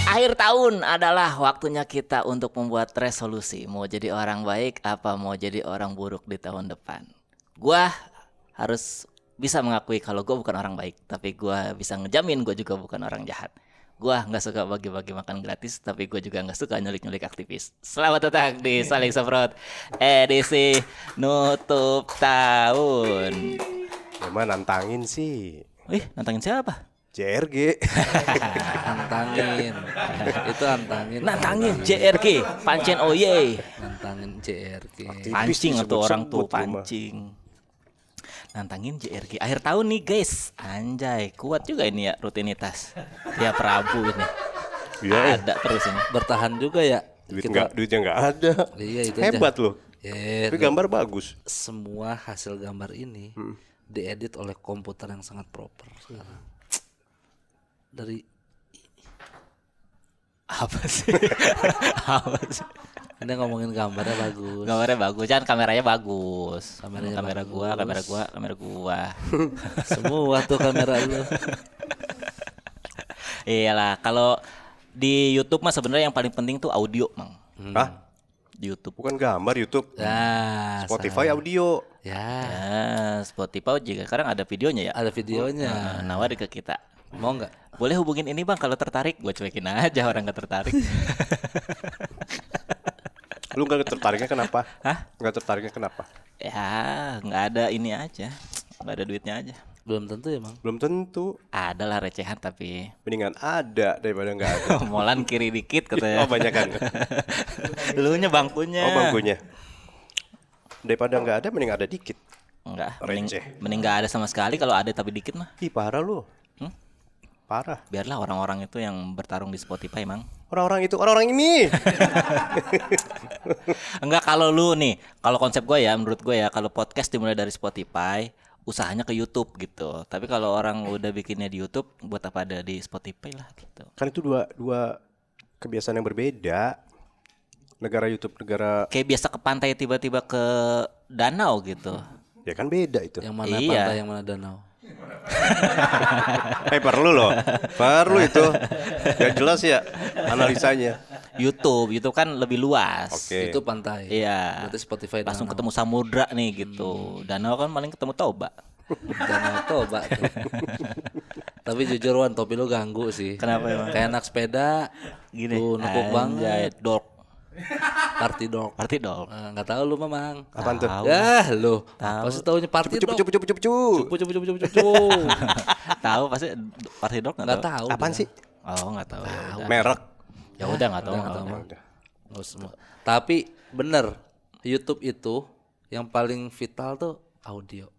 Akhir tahun adalah waktunya kita untuk membuat resolusi. Mau jadi orang baik apa mau jadi orang buruk di tahun depan. Gua harus bisa mengakui kalau gue bukan orang baik, tapi gue bisa ngejamin gue juga bukan orang jahat. Gue nggak suka bagi-bagi makan gratis, tapi gue juga nggak suka nyulik-nyulik aktivis. Selamat datang di Saling Semprot edisi nutup tahun. Emang nantangin sih. Wih, nantangin siapa? JRG. Nantangin. Itu nantangin. Nantangin JRG, pancen oye. Nantangin JRG. Pancing atau orang tuh disebut-sebut rumah. pancing. Nantangin JRG akhir tahun nih guys. Anjay, kuat juga ini ya rutinitas. Tiap Rabu ini. Iya. Ada terus ini. Bertahan juga ya. Duitnya nggak ada. Iya, itu Hebat aja. loh. Ya, Tapi gambar bagus. semua hasil gambar ini diedit oleh komputer yang sangat proper sekarang. Dari Apa sih? Apa sih? ini ngomongin gambarnya bagus. Gambarnya bagus, jangan kameranya bagus. Kameranya kamera bagus. gua. Semua tuh kamera lu. Iyalah, kalau di YouTube mah sebenarnya yang paling penting tuh audio, Mang. Hah? Di YouTube. Bukan gambar YouTube. Nah, Spotify audio. ya, Ya, Spotify juga sekarang ada videonya ya. ada videonya. Nawari ke kita. Mau nggak? Boleh hubungin ini bang kalau tertarik. Gue cuekin aja orang gak tertarik. Lu nggak tertariknya kenapa? Hah? Nggak tertariknya kenapa? Ya nggak ada ini aja. Nggak ada duitnya aja. Belum tentu ya, Mang. Belum tentu. Ada lah recehan tapi Mendingan ada daripada nggak ada. molan kiri dikit katanya. Oh banyak kan? Lu nya bangkunya. Oh bangkunya. Daripada nggak ada, mending ada dikit. Enggak. Receh. Mending nggak ada sama sekali. Kalau ada tapi dikit mah. Ih parah lu. Hmm? Parah. Biarlah orang-orang itu yang bertarung di Spotify mang. Orang-orang itu, orang-orang ini. Enggak, kalau lu nih, kalau konsep gue ya, menurut gue ya, kalau podcast dimulai dari Spotify, usahanya ke YouTube gitu. Tapi kalau orang udah bikinnya di YouTube, buat apa ada di Spotify lah gitu. Kan itu dua kebiasaan yang berbeda. Negara YouTube, negara Kayak biasa ke pantai tiba-tiba ke danau gitu. ya kan beda itu. Yang mana Iya. pantai, yang mana danau? Perlu loh. Perlu itu. Gak jelas ya analisanya. YouTube kan lebih luas. Oke. Itu pantai. Iya. Berarti Spotify Langsung danau. ketemu samudra nih gitu. Danau kan paling ketemu toba. Danau Toba tuh. Tapi jujur Wan, topi lu ganggu sih. Kenapa emang? Kayak anak sepeda Gini. tuh nekuk banget. Dog. Party dog. Party dog. Nggak tahu lu Mamang. Apaan tuh? Ya lu. Tahu. Pasti taunya party Cupu dog. cupu cupu cupu cupu. Cupu cupu cupu cupu cupu. Tahu pasti party dog Nggak tahu. Apaan dia. sih? Oh nggak tahu. Ya udah. Merek. Ya udah nggak tahu. Udah, nggak nggak tahu. tahu. Udah. Nggak semua. Tapi bener, YouTube itu yang paling vital tuh audio.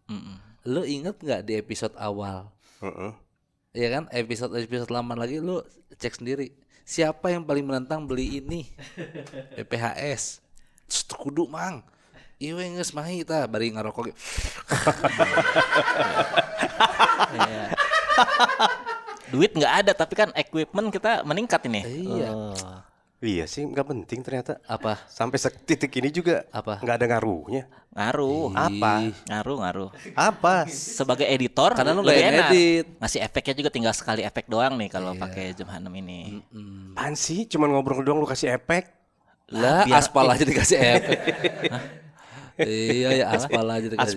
Lu inget nggak di episode awal? Heeh. Iya kan, episode lama lagi lu cek sendiri. Siapa yang paling menentang beli ini? PPHS. Terus kudu mang. Iwe geus mahi tah bari ngarokok. Iya. Duit nggak ada tapi kan equipment kita meningkat ini. Iya. Oh. Iya sih nggak penting ternyata. Apa? Sampai titik ini juga Apa? nggak ada ngaruhnya. Ngaruh. Apa? Ngaruh. Apa? Sebagai editor Karena lu lebih nggak enak. edit. Ngasih efeknya juga tinggal sekali efek doang nih kalau pakai Jam 6 ini. Apaan sih? Cuman ngobrol doang lu kasih efek. Lah, biar- aspal aja dikasih efek. Iya ya, aspal aja dikasih.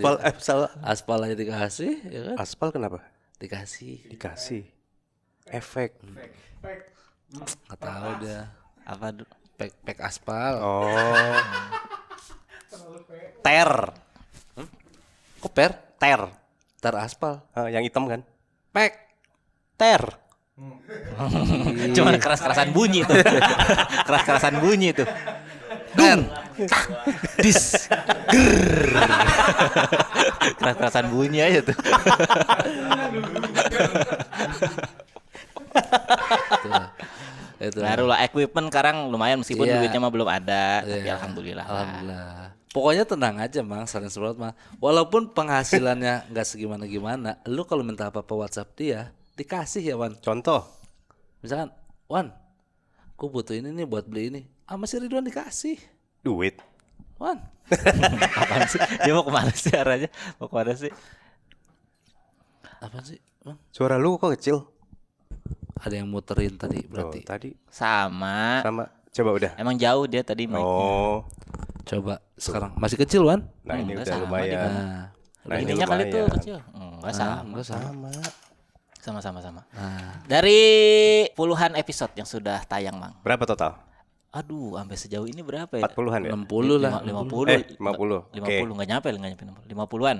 Aspal aja dikasih, ya kan? Aspal kenapa? Dikasih. Dikasih efek. Nggak tahu dia. Apa Pek aspal. Oh. ter. Kok per? Ter. Ter aspal. Yang hitam kan? Pek. Ter. Cuman keras-kerasan bunyi tuh. Keras-kerasan bunyi tuh. Dung. Dis. Grrr. Keras-kerasan bunyi aja tuh. Itu. Baru lah equipment sekarang lumayan meskipun Iya. duitnya mah belum ada, tapi Iya. alhamdulillah. Alhamdulillah. Pokoknya tenang aja Mang, saling support mah. Walaupun penghasilannya nggak segimana-gimana, lu kalau minta apa-apa WhatsApp dia, dikasih ya Wan. Contoh, Misalkan, Wan, gue butuh ini nih buat beli ini. Sama si Ridwan dikasih. duit. Wan, Apaan sih? Dia mau kemana sih arahnya? Mau kemana sih? apa sih Mang? Suara lu kok kecil? Ada yang muterin tadi Oh, berarti. tadi Sama. sama. Coba udah. Emang jauh dia tadi mic-nya. Oh, Coba sekarang masih kecil Wan. nah ini Enggak udah sama, lumayan. Nah, Nah, ini Ininya kali tuh lumayan. kecil. Enggak sama. enggak sama. Sama. Sama. Nah, Dari puluhan episode yang sudah tayang, Mang. Berapa total? Aduh, sampai sejauh ini berapa ya? 40-an ya? 60 lah. 50. 50. 50 enggak nyampe 50-an.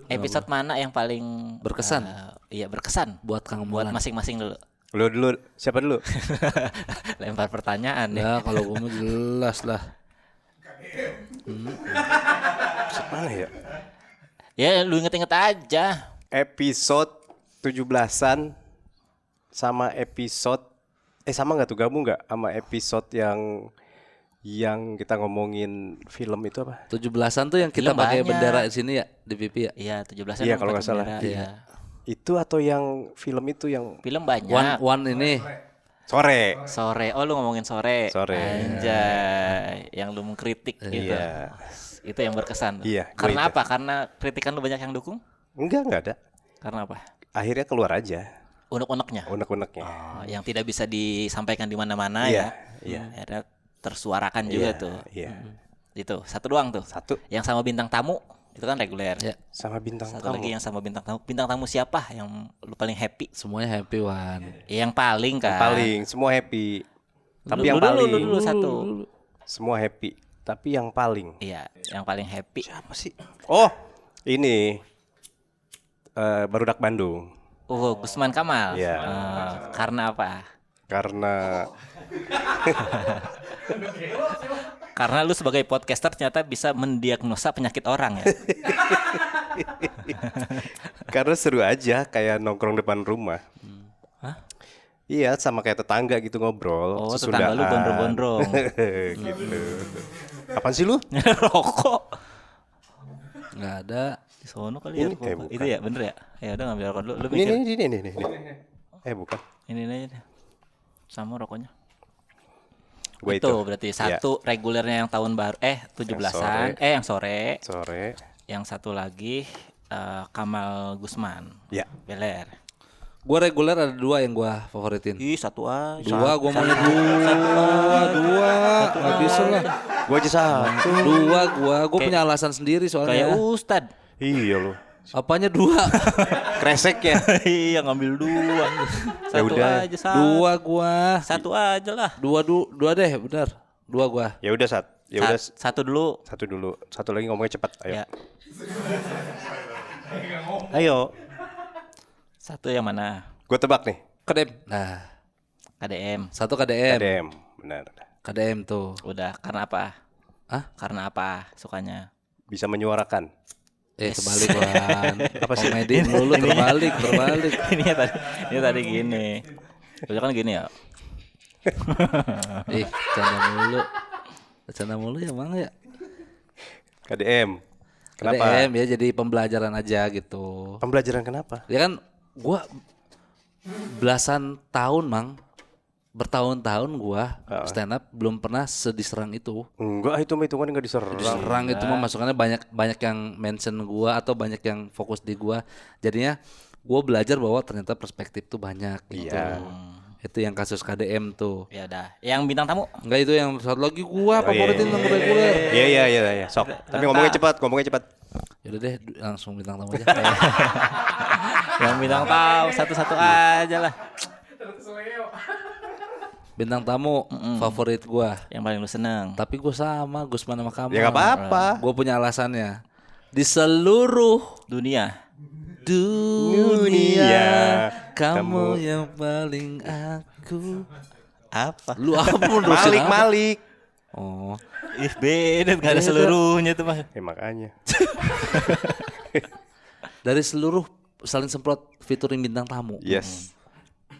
Episode mana yang paling Berkesan? Iya, berkesan. Buat Kang Buat Mulan. masing-masing dulu. Lu dulu, siapa dulu? Lempar pertanyaan nih. Ya kalau gue mah jelas lah. Mana ya? Ya, lu inget-inget aja. Episode 17-an sama episode sama nggak tuh, gabung nggak sama episode yang kita ngomongin film itu apa? 17-an tuh yang kita Film pakai banyak. bendera di sini ya di pipi ya. Iya, 17-an. Iya, kan kalau pakai nggak salah. bendera, Iya. Iya. Itu atau yang film itu yang Film banyak. One ini. sore? Sore. Oh, lu ngomongin sore. Sore. Anjay, yang lu mengkritik gitu. Iya. Itu yang berkesan. Iya, gua Karena itu. apa? Karena kritikan lu banyak yang dukung? Enggak ada. Karena apa? Akhirnya keluar aja Unek-uneknya. unek-uneknya. Oh, yang tidak bisa disampaikan di mana-mana Iya, ya. iya. Akhirnya tersuarakan juga Iya, tuh. Iya. Itu satu doang tuh. Satu Yang sama bintang tamu itu kan reguler. Ya, sama bintang Satu tamu. lagi yang sama bintang tamu. Bintang tamu siapa yang lu paling happy? semuanya happy Wan. Yang paling kan. Paling semua happy. Tapi Lu yang dulu, paling lu dulu satu. semua happy. Tapi yang paling Iya, yang paling happy. apa sih? Oh, ini Barudak Bandung. Gusman Kamal. Iya. Karena apa? Karena Karena lu sebagai podcaster ternyata bisa mendiagnosa penyakit orang ya. karena seru aja kayak nongkrong depan rumah. Hah? Iya, sama kayak tetangga gitu ngobrol. Oh, tetangga lu gondrong-gondrong. gitu. Apaan sih lu? Rokok. Nggak ada. Di sono kali ya. Ini kayak rokok. bukan. Itu ya, bener ya? Ya udah ngambil rokok dulu. Lu Ini mikir. nih. Bukan. Ini aja deh. Sama rokoknya. Gua itu berarti satu regulernya yang tahun baru 17-an, sore. yang sore. Sore. Yang satu lagi Kamal Gusman. Ya. Beler. Gue reguler ada 2 yang gue favoritin. Ih, satu aja. 2 gue maunya 2 nggak bisa lah. Gua aja satu. 2 gue punya alasan sendiri Kayak soalnya. Ustad. Iya lu. Apanya 2? Kreseknya. Iya, ngambil 2. Satu udah. aja, satu. 2 gue. Satu aja lah. 2 deh benar. 2 gue. Ya udah Satu dulu. satu dulu. Satu lagi ngomongnya cepat. Ayo. Ya. Ayo. Satu yang mana? Gue tebak nih. KDM. Nah, KDM. 1 KDM. KDM. Benar. KDM tuh. Udah, karena apa? Hah? Karena apa sukanya? Bisa menyuarakan. Kebalik Wan. Apa sih komedi dulu terbalik. ini tadi gini. Udah kan gini ya. Bercanda mulu ya Bang ya. KDM. Kenapa? KDM ya jadi pembelajaran aja gitu. Pembelajaran kenapa? Ya kan gua belasan tahun Mang, bertahun-tahun gua stand up belum pernah sediserang itu. Enggak, itu mah hitungan enggak diserang. Diserang itu mah masukannya banyak yang mention gua atau banyak yang fokus di gua. Jadinya gua belajar bahwa ternyata perspektif tuh banyak gitu. Iya. Itu yang kasus KDM tuh. Ya udah. Yang bintang tamu. Enggak, itu yang satu lagi gua favoritin yang reguler. Iya. Sok. Tapi ngomongnya cepat. Yaudah deh langsung bintang tamu aja. Yang bintang tamu satu-satu aja lah. Bintang tamu favorit gua. Yang paling lu seneng. Tapi gua sama Gusman sama Kamal. Ya enggak apa-apa. Gua punya alasannya. Di seluruh Dunia. dunia kamu- kamu yang paling aku. Apa? Lu apa menerusin apa? Malik. Oh. Ih, beda enggak ada Beda. seluruhnya tuh, Mas. Ya makanya. Dari seluruh saling semprot featuring bintang tamu. Yes.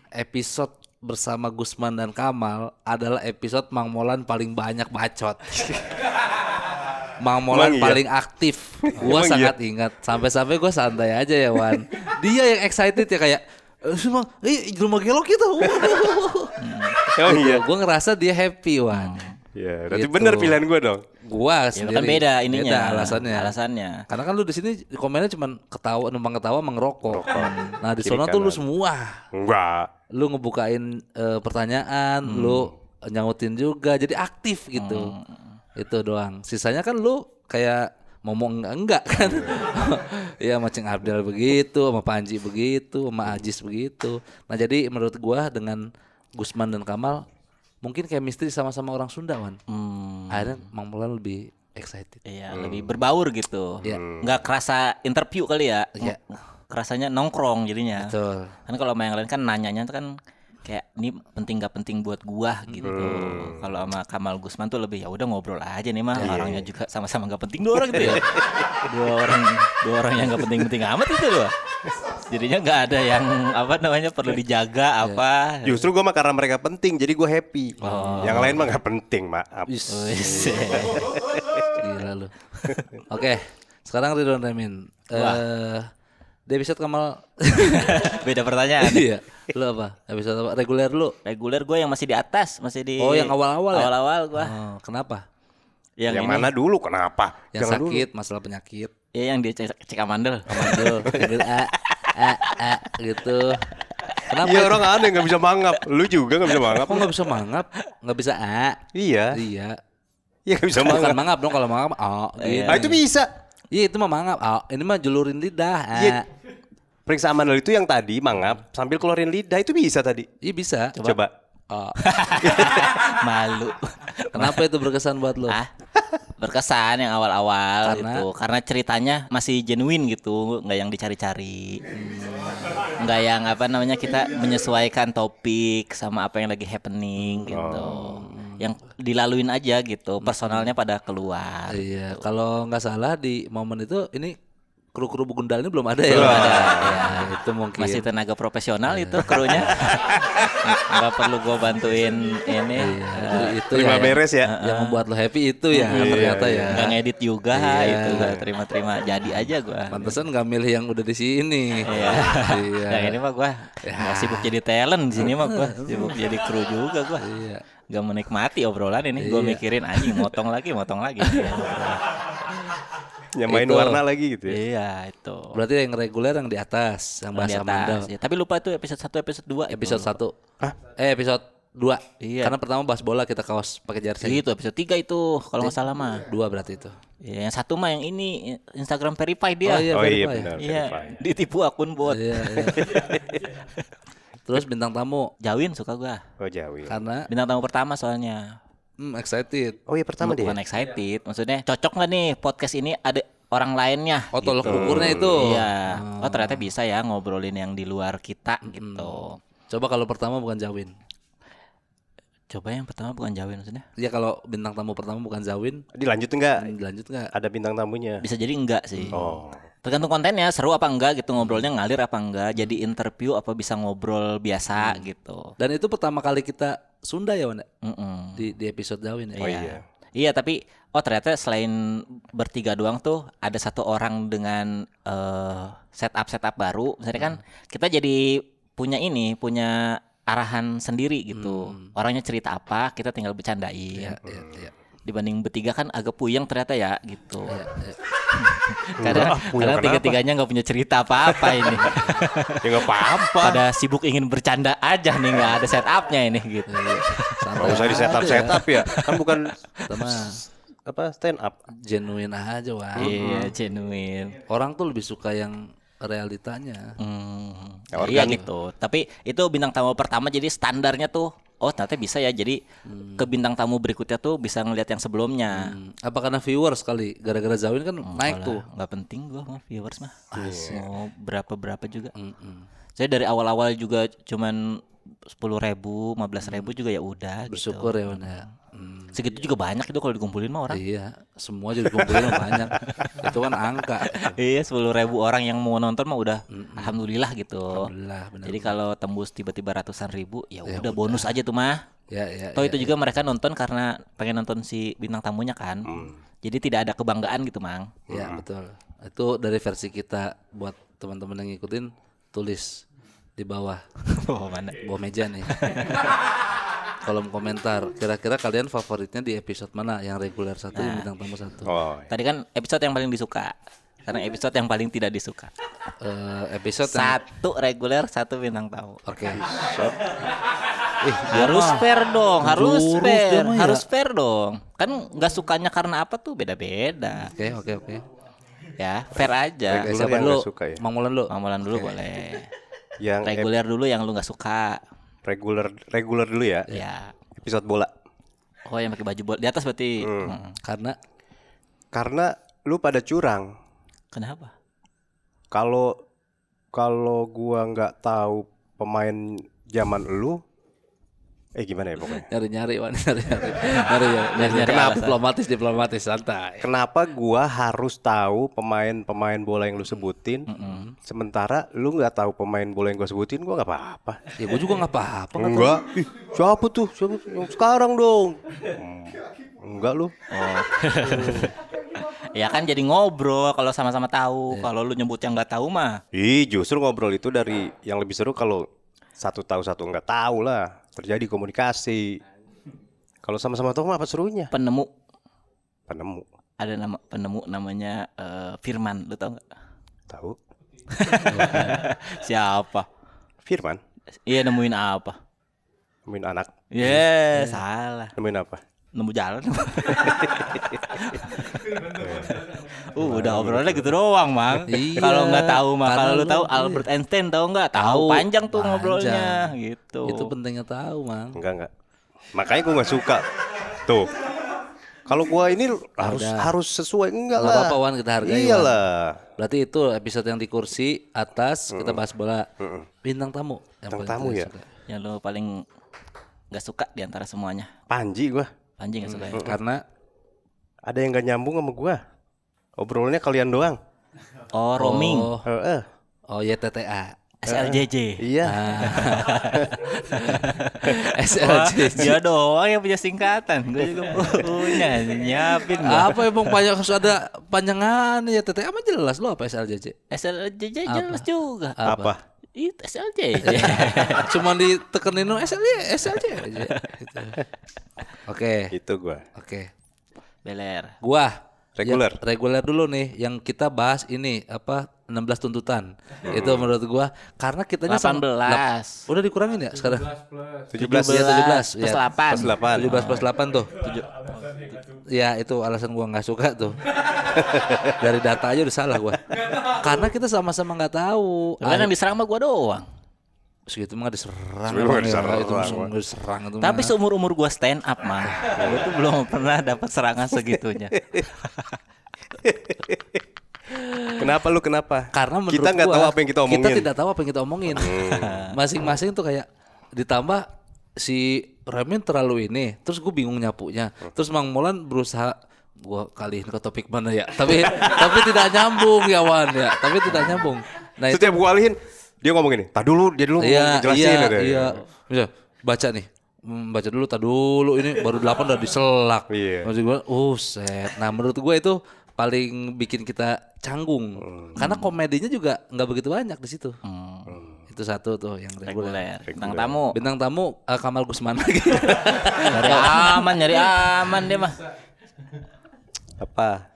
Episode bersama Gusman dan Kamal adalah episode Mang Molan paling banyak bacot. Mang Molan Emang iya? paling aktif. Gua Emang sangat ingat. Sampai-sampai gua santai aja ya Wan. Dia yang excited ya kayak semua, rumah gelok gitu. Oh iya. Gue ngerasa dia happy Wan. Ya, berarti Gitu. benar pilihan gue dong. Gua Ya, sendiri. kan beda ininya. Beda alasannya. Alasannya. Karena kan lu di sini komennya cuma ketawa, numpang ketawa, mengerokok. Nah di Kiri sono tuh lu kanan. semua. Enggak. Lu ngebukain pertanyaan, lu nyautin juga, jadi aktif gitu. Itu doang. Sisanya kan lu kayak ngomong enggak kan. Iya sama Ceng Abdel begitu, sama Panji begitu, sama Ajis begitu. Nah jadi menurut gua dengan Gusman dan Kamal mungkin chemistry sama-sama orang Sunda Wan. Akhirnya Mang Molan lebih excited. Iya, lebih berbaur gitu. Iya. Nggak kerasa interview kali ya. Iya. Kerasanya nongkrong jadinya. Betul. Kan kalau sama yang lain kan nanyanya tuh kan kayak ini penting gak penting buat gua gitu. Kalau sama Kamal Gusman tuh lebih ya udah ngobrol aja nih mah, orangnya juga sama-sama gak penting dua orang gitu ya. dua orang yang gak penting-penting amat itu loh. Jadinya nggak ada yang apa namanya perlu dijaga apa. Justru gue mah karena mereka penting, jadi gue happy. Yang lain mah nggak penting, maaf. Wis. Gila lu. Oke, sekarang Ridwan Remin. Di episode Kamal Beda pertanyaan. iya. Lu apa? Episode apa? Reguler lu. Reguler gue yang masih di atas, masih di Oh, yang awal-awal ya? Awal-awal gua. Oh, kenapa? Yang ini, mana dulu? Kenapa? Yang Jangan sakit, masalah penyakit. ya yang dia cek amandel. Amandel, panggil gitu. Kenapa? Iya, orang aneh nggak bisa mangap. Lu juga nggak bisa mangap. Kok nggak bisa mangap? Nggak bisa Iya. Iya. Iya nggak bisa Bukan mangap. mangap dong kalau mangap gitu. Ah itu bisa. Iya itu mah mangap. Ini mah julurin lidah. Iya. Periksa amandel itu yang tadi mangap sambil keluarin lidah itu bisa tadi. Iya bisa. Coba. Malu. Kenapa itu berkesan buat lo? Berkesan yang awal-awal Karena? gitu. Karena ceritanya masih genuine gitu, nggak yang dicari-cari. Nggak yang apa namanya kita menyesuaikan topik sama apa yang lagi happening gitu. Yang dilaluin aja gitu, personalnya pada keluar. Iya. Kalau nggak salah di momen itu ini kru-kru Begundal ini belum ada ya? Belum. Ada. Ya, itu mungkin. Masih tenaga profesional itu krunya. Nggak perlu gua bantuin ini. Itu Terima beres ya. Yang membuat lo happy itu ya ternyata ya. Nggak ngedit juga Iya. itu gua terima-terima jadi aja gua. Pantesan nggak milih yang udah di sini. Iya. Iya. Yang ini mah gua nggak sibuk jadi talent di sini mah gua sibuk jadi kru juga gua. Iya. Gak menikmati obrolan ini. Gua mikirin anjing motong lagi. Nyamain Itu. warna lagi gitu ya. Iya itu. Berarti yang reguler yang di atas, yang Di bahasa Amanda. atas. Ya, tapi lupa itu episode 1 episode 2 Episode 1. Episode 2. Iya. Karena pertama bahas bola kita kaos pakai jersey. Itu episode 3 itu kalau nggak salah mah. 2 berarti itu. Ya, yang satu mah yang ini Instagram verified dia. Oh iya, Oh iya verify. benar. Iya, verify. ditipu akun bot. Iya, iya. Terus bintang tamu Jauin suka gua. Oh Jawi. karena Bintang tamu pertama soalnya. excited. Oh iya pertama dia. Bukan excited, maksudnya cocok nggak nih podcast ini ada orang lainnya? Oh, tolok gitu. ukurnya itu. Iya. Oh ternyata bisa ya ngobrolin yang di luar kita gitu. Coba kalau pertama bukan Zawin. Coba yang pertama bukan Jauin maksudnya? Ya kalau bintang tamu pertama bukan Zawin, Dilanjut enggak? lanjut nggak? Ada bintang tamunya. Bisa jadi enggak sih. Oh. Tergantung kontennya seru apa enggak gitu ngobrolnya ngalir apa enggak. Jadi interview apa bisa ngobrol biasa gitu. Dan itu pertama kali kita Sunda ya, Wan? Mm-mm. Di episode Zawin ya. Oh iya. Iya tapi ternyata selain bertiga doang tuh ada satu orang dengan setup baru. Misalnya kan kita jadi punya arahan sendiri gitu. Orangnya cerita apa, kita tinggal bercandain. Iya, iya. Dibanding bertiga kan agak puyeng ternyata ya gitu. Iya, iya. Karena puyeng kenapa? tiga-tiganya nggak punya cerita apa-apa ini. Ya nggak apa-apa. Pada sibuk ingin bercanda aja nih, nggak ada setupnya ini gitu. Nggak usah di setup ya. Kan bukan Sama apa stand up. genuine aja, Wan. Iya, genuine. Orang tuh lebih suka yang realitanya. Ya, Iya organik. gitu. Tapi itu bintang tamu pertama jadi standarnya tuh ternyata bisa ya. Jadi ke bintang tamu berikutnya tuh bisa ngelihat yang sebelumnya. Apa karena viewers kali? Gara-gara Zawin kan naik tuh. Nggak penting gua mah viewers mah. Mau berapa juga. Mm-mm. Saya dari awal-awal juga cuman 10.000, 15.000 juga ya udah gitu. Bersyukur ya, Wan ya. Segitu juga banyak itu kalau dikumpulin mah orang. Iya, semua jadi kumpulin banyak. Itu kan angka. Iya 10.000 orang yang mau nonton mah udah alhamdulillah gitu. Alhamdulillah, benar. Jadi kalau tembus tiba-tiba ratusan ribu ya udah bonus aja tuh mah. Ya. Toh itu juga mereka nonton karena pengen nonton si bintang tamunya kan. Jadi tidak ada kebanggaan gitu, Mang. Ya betul. Itu dari versi kita. Buat teman-teman yang ngikutin, tulis di bawah Oh, mana? bawah meja nih. Kolom komentar. Kira-kira kalian favoritnya di episode mana? Yang reguler 1, yang bintang tamu 1. Oh, Tadi kan episode yang paling disuka. Sekarang episode yang paling tidak disuka. Episode yang... 1 reguler, 1 bintang tamu. Oke. Harus fair dong, harus jurus fair, dia mah ya. harus fair dong. Kan nggak sukanya karena apa tuh beda-beda. Oke. Ya, fair aja. Reguler Siapa yang dulu? nggak suka ya? Mang Mulan dulu. Mamulan dulu boleh. yang Reguler dulu yang lu nggak suka. reguler dulu ya. Ya. Episode bola. Oh, yang pakai baju bola di atas berarti. Karena Lu pada curang. Kenapa? Kalau gua nggak tahu pemain zaman lu, gimana ya pokoknya? nyari-nyari. Kenapa? Diplomatis santai. Kenapa gua harus tahu pemain bola yang lu sebutin, sementara lu nggak tahu pemain bola yang gua sebutin, gua nggak apa-apa. Ya gue juga nggak apa-apa. Enggak. Ih, siapa tuh? Siapa yang sekarang dong? Enggak lu. Ya kan jadi ngobrol kalau sama-sama tahu. Kalau lu nyebut yang nggak tahu mah. Justru ngobrol itu dari yang lebih seru kalau satu tahu satu nggak tahu lah. Terjadi komunikasi. Kalau sama-sama tahu mah apa serunya? Penemu. Ada Nama penemu namanya Firman, lu tahu nggak? Tahu? Siapa? Firman. Iya, nemuin apa? Nemuin anak. Salah. Nemuin apa? Nemu jalan. Udah obrolannya gitu doang, Mang. Iya, Kalau nggak tahu mah, karena kalau lu lu- tahu Albert Einstein tahu nggak? Tahu, panjang tuh ngobrolnya gitu. Itu pentingnya tahu, Mang. Enggak. Makanya gua nggak suka. Tuh. Kalau gua ini harus sesuai enggak Nggak lah. apa-apa, Wan, kita hargai, Iyalah. Berarti itu episode yang di kursi atas kita bahas bola. Bintang tamu. Bintang tamu ya? Yang lu paling nggak suka di antara semuanya. Panji gua. Panji nggak suka ya? Karena Ada yang nggak nyambung sama gua. Obrolannya kalian doang. Oh, roaming. Oh YTTA. SLJJ. Iya. SLJJ. Dia doang yang punya singkatan. Gue juga punya. Nyiapin gua. Apa emang banyak harus ada panjangan YTTA mah jelas lo apa SLJJ? SLJJ jelas juga. Apa? Itu SLJJ. Cuma ditekenin lo SLJJ. Gitu. Oke. Itu gua. Oke. Beler. Gua Reguler. ya, reguler dulu nih yang kita bahas ini apa 16 tuntutan. Itu menurut gua karena kitanya 18. udah dikurangin ya sekarang. 17 Ya 17 plus ya. 8. 17 plus 8 tuh. Ya itu alasan gua nggak suka tuh. Dari data aja udah salah gua. Karena kita sama-sama nggak tahu. Kan yang diserang mah gua doang. Segitu mah diserang. Segitu mah emang ya. diserang, Itu Bang. diserang itu. Tapi mah. seumur-umur gua stand up mah, gua tuh belum pernah dapat serangan segitunya. Kenapa? Karena menurut kita nggak gua, tahu apa yang kita omongin. Kita tidak tahu apa yang kita omongin. Masing-masing tuh kayak ditambah si Ramin terlalu ini, terus gue bingung nyapunya. Terus Mang Molan berusaha gua kaliin ke topik mana ya. Tapi tidak nyambung ya Wan ya. Tapi tidak nyambung. Nah, itu Setiap gua alihin, dia ngomong ini. Dia dulu jelasin. Iya. Bisa baca nih. Baca dulu, ini baru 8 udah diselak. Iya. Maksud gue, set. Nah menurut gue itu paling bikin kita canggung. Karena komedinya juga nggak begitu banyak di situ. Itu satu tuh yang reguler. Reguler. Bintang tamu. Bintang tamu Kamal Gusman lagi. Nyari aman dia mah. Apa?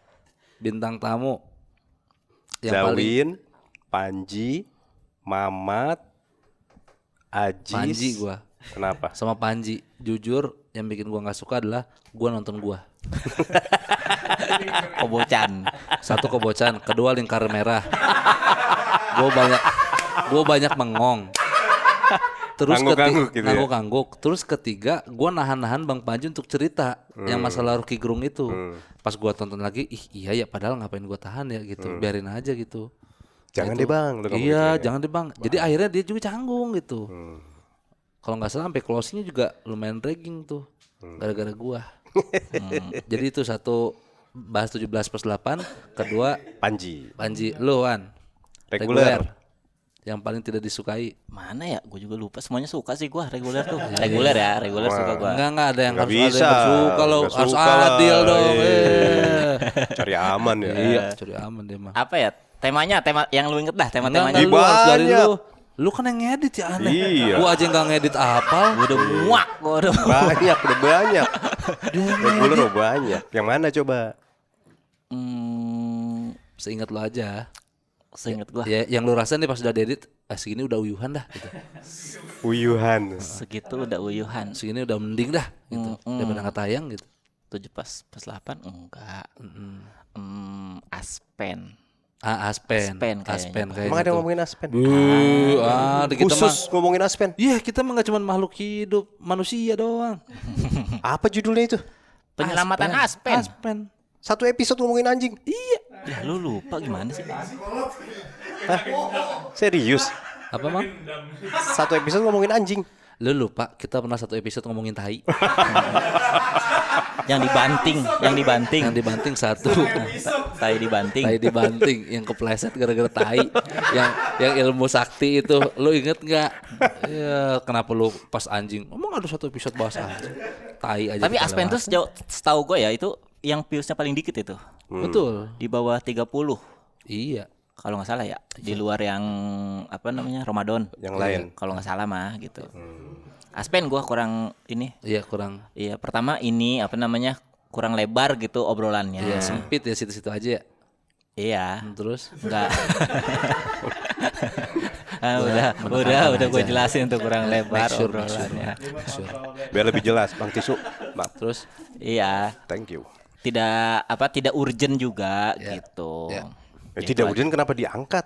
Bintang tamu yang paling Zawin, Panji, Mamat, Ajis. Panji gua. Kenapa? Sama Panji. Jujur yang bikin gua nggak suka adalah gua nonton gua. Kobocan. Satu kobocan, kedua lingkar merah. Gue banyak mengong. Terus Ngangguk-ngangguk gitu ya? ngangguk-ngangguk. Terus ketiga, gue nahan-nahan Bang Panji untuk cerita yang masalah Rocky Gerung itu. Pas gue tonton lagi, iya ya padahal ngapain gue tahan ya gitu. Biarin aja gitu. Jangan Nah, deh itu- Bang, lu ngomong Iya, gitu ya. jangan deh Bang. Jadi akhirnya dia juga canggung gitu. Kalau nggak salah sampai closingnya juga lumayan dragging tuh. Gara-gara gua. Jadi itu satu bahas 17 plus 8, kedua Panji. Panji lu Wan. Reguler. yang paling tidak disukai. Mana ya? Gue juga lupa. Semuanya suka sih gue reguler tuh. Reguler suka gue. Enggak ada yang Nggak harus ada bisa. yang bersuka lo, Nggak harus suka lah. adil dong. Cari aman ya. Iya, curi aman dia mah. Apa ya? Tema yang lu inget dah, Enggak, tema-temanya. lu harus dari Banyak. lu. Lu kan yang ngedit ya aneh. Iya. Gua aja enggak ngedit apa. Udah muak, gua udah. Banyak, udah banyak. Reguler udah banyak. Yang mana coba? Seingat lu aja. Seinget gua Ya, yang lu rasain nih pas udah edit, segini udah uyuhan dah gitu. Uyuhan. segitu udah uyuhan. Segini udah mending dah gitu. Daripada nggak tayang gitu. 7 pas 8 enggak. Aspen. Aspen Aspen kayaknya. kayak Emang ada gitu. yang ngomongin Aspen? Di kita mah. Khusus ngomongin Aspen. Iya, kita mah nggak cuma makhluk hidup, manusia doang. Apa judulnya itu? Penyelamatan Aspen. Aspen. Satu episode ngomongin anjing. Iya. Ya lu lupa gimana sih? Serius? Apa mang? Satu episode ngomongin anjing. Lu lupa kita pernah satu episode ngomongin tai. Yang dibanting. Yang dibanting satu. Tai dibanting. Tai dibanting yang kepleset gara-gara tai. yang ilmu sakti itu lu inget nggak? Ya kenapa lu pas anjing? Emang ada satu episode bahas anjing. Tai aja. Tapi kita Aspen tuh setahu gue ya itu yang viewsnya paling dikit itu. betul. Di bawah 30. Iya. Kalau nggak salah ya. Di luar yang apa namanya? Ramadan. Yang lain. Kalau nggak salah mah gitu. Aspen gua kurang ini. Iya kurang. Iya, pertama ini apa namanya? Kurang lebar gitu obrolannya. Iya sempit ya situ-situ aja ya. Iya. Terus Enggak. udah gue jelasin tuh kurang lebar Make sure. obrolannya. Biar lebih jelas, Bang Tisu. Maaf. Terus Iya, Thank you. tidak urgent juga Ya, gitu. ya. Tidak urgent kenapa diangkat?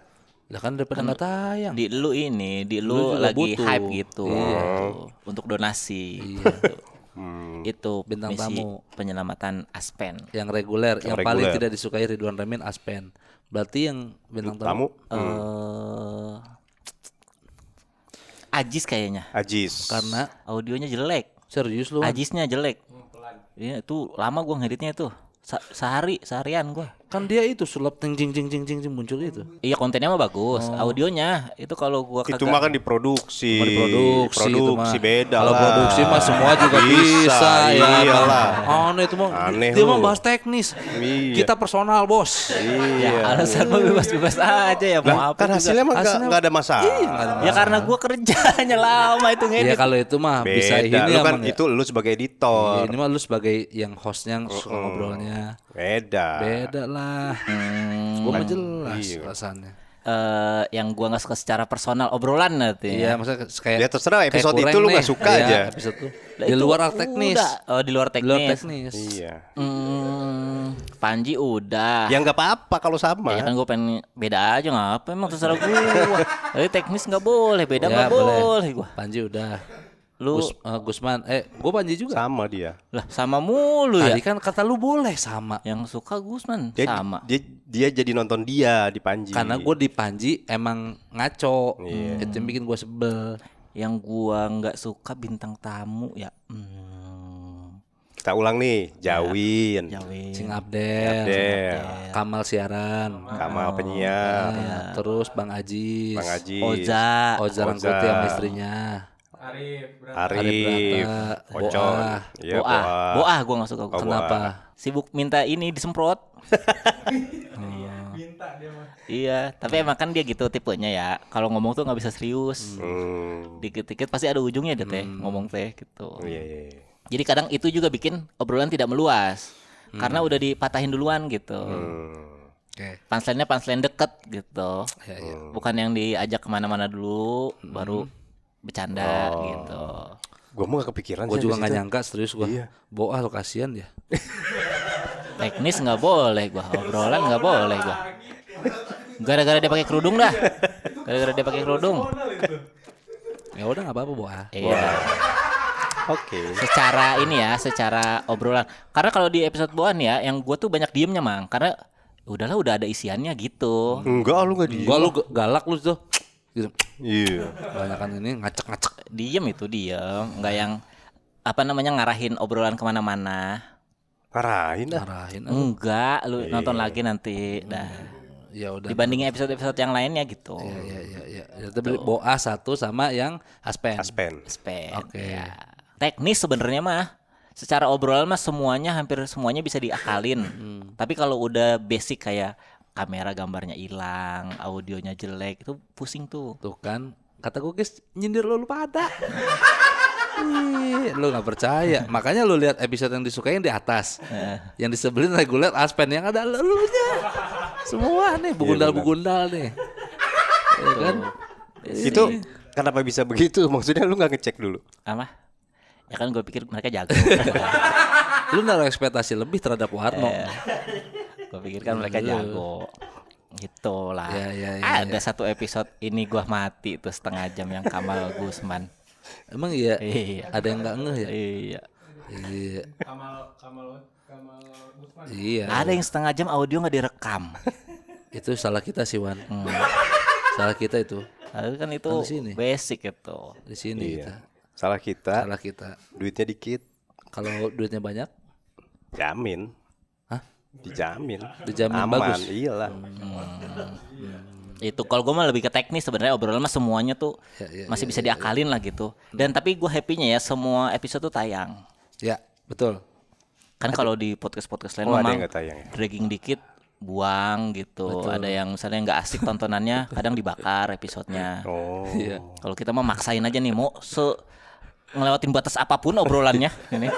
lah kan daripada nggak tayang. Di lu Lu juga lagi butuh. hype gitu. Iya. Untuk donasi. Iya. Gitu. Itu Bintang misi tamu. penyelamatan Aspen. Yang reguler, yang paling reguler. tidak disukai Ridwan Ramil Aspen. Berarti yang bintang tamu Tamu? Ajis kayaknya. Ajis. karena Audionya jelek. serius lu. Ajisnya jelek. Iya, itu lama gua ngeditnya itu. Seharian gua. Kan dia itu sulap ting jing jing jing jing jing muncul itu. Iya, kontennya mah bagus. Audionya itu kalau gua Itu mah kan diproduksi. Diproduksi itu mah. beda Kalau lah. produksi mah semua juga bisa ya. Iyalah. Aneh itu mah. Aneh Dia lu. mah bahas teknis. Iya. Kita personal, Bos. Ya, Iya. alasan mah bebas-bebas aja ya mau Lah, apa kan juga. hasilnya mah Hasilnya- nggak ada masalah. Ya karena gua kerjanya lama itu Ya ngedit. kalau itu mah bisa ini Beda. Lu kan emang ya. itu lu sebagai editor. Ini mah lu sebagai yang hostnya suka ngobrolnya. Beda. Beda lah. Gua mah jelas Iya. rasanya. Yang gua nggak suka secara personal obrolan nanti. Iya, maksudnya kayak Ya terserah, kayak episode kurang itu lu nih. nggak suka Iya, aja. episode tuh. Lah, Di itu luar teknis. udah. Oh, di luar Di luar teknis. teknis. Iya. Panji udah. Ya nggak apa-apa kalau sama. Ya kan gue pengen beda aja ngapa emang terserah gua. Tapi teknis nggak boleh, beda Ya, nggak boleh gua. Panji udah. Lu Gusman, gua Panji juga. Sama dia. lah sama mulu ya. Tadi kan kata lu boleh sama. Yang suka Gusman Dia, sama. dia jadi nonton dia di Panji. Karena gue di Panji emang ngaco. Iya. Itu yang bikin gue sebel. Yang gua nggak suka bintang tamu ya. Kita ulang nih, Jawin, Jawin. Sing Abdel, Del, Kamal siaran, Kamal penyiar, terus Bang Ajis, Bang Ajis, Oza Rangkuti sama istrinya, Arif, Brata, Ocon, iya, Boah gua nggak suka. Oh, Kenapa? Sibuk minta ini disemprot. Iya, tapi emang kan dia gitu tipenya ya. Kalau ngomong tuh nggak bisa serius. Dikit-dikit pasti ada ujungnya deh teh ngomong teh gitu. Iya, iya, iya. Jadi kadang itu juga bikin obrolan tidak meluas karena udah dipatahin duluan gitu. Oke. Punchline deket gitu. Ya, ya. Bukan yang diajak kemana-mana dulu baru bercanda gitu. Gua mau gak kepikiran Gue sih juga habis nggak itu. nyangka serius gue. Iya. Boah lo kasihan ya. Teknis nggak boleh gua, obrolan nggak boleh gua. Gara-gara dia pakai kerudung dah. Gara-gara dia pakai kerudung. Ya udah nggak apa-apa Boah. Iya. Oke. Secara ini ya, secara obrolan. Karena kalau di episode Boan ya, yang gua tuh banyak diemnya mang. Karena udahlah udah ada isiannya gitu. Enggak, lu enggak diem. Gua lu galak lu tuh. Gitu. Iya. Banyakan ini ngacak-ngacak. Diem itu diem, nggak yang apa namanya ngarahin obrolan kemana-mana. Parahin dah. Marahin. Enggak, lu nonton lagi nanti. Dah. Ya udah. dibandingin episode-episode yang lainnya gitu. Iya. Itu Boa 1 sama yang Aspen. Spend. Oke. Ya. Teknis sebenarnya mah. Secara obrolan mah hampir semuanya bisa diakalin. Tapi kalau udah basic kayak kamera gambarnya hilang, audionya jelek, itu pusing tuh. Tuh kan, kata gue guys, nyindir lu pada. Ih, lu nggak percaya. Makanya lu lihat episode yang disukain di atas. Yang disebelin reguler Aspen yang ada elunya. Semua nih begundal-begundal nih. Ya kan? Itu kenapa bisa begitu? Maksudnya lu nggak ngecek dulu? Apa? Ya kan gue pikir mereka jago. Lu naruh ekspektasi lebih terhadap Warno. Gue pikir kan mereka jago. Gitu lah. Ya, Ada satu episode ini gua mati tuh setengah jam yang Kamal Gusman. Emang iya? Iya. Ada yang nggak ngeh ya? Iya. Iya. Kamal Gusman. Iya. Ada yang setengah jam audio nggak direkam. Itu salah kita sih Wan. Salah kita itu. Lalu kan itu Di sini. basic itu. Di sini kita. Salah kita. Salah kita. Duitnya dikit. Kalau duitnya banyak, Jamin. hah? Dijamin. Dijamin Aman. bagus. Iyalah. Itu kalau gue mah lebih ke teknis sebenarnya obrolan mah semuanya tuh Ya, masih bisa diakalin lah gitu. Dan tapi gue happy-nya ya semua episode tuh tayang. Ya, betul. Kan kalau di podcast-podcast lain Oh, ada memang yang nggak tayang ya? dragging dikit buang gitu. Ada yang misalnya nggak asik tontonannya kadang dibakar episodenya. Oh. Iya. Kalau kita mah maksain aja nih mau ngelewatin batas apapun obrolannya ini.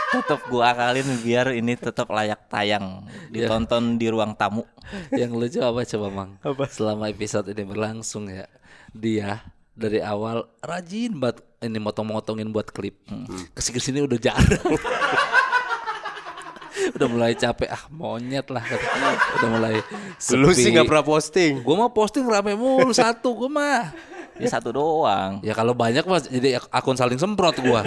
Tetap gua akalin biar ini tetap layak tayang, ditonton di ruang tamu. Yang lucu apa coba Mang? Selama episode ini berlangsung ya, dia dari awal rajin banget ini motong-motongin buat klip. Kesini udah jarang. Udah mulai capek monyet lah. Udah mulai Lu sepi. sih nggak pernah posting. Gua mah posting rame mulu satu gua mah. Ini satu doang. Ya kalau banyak mas jadi akun saling semprot gua.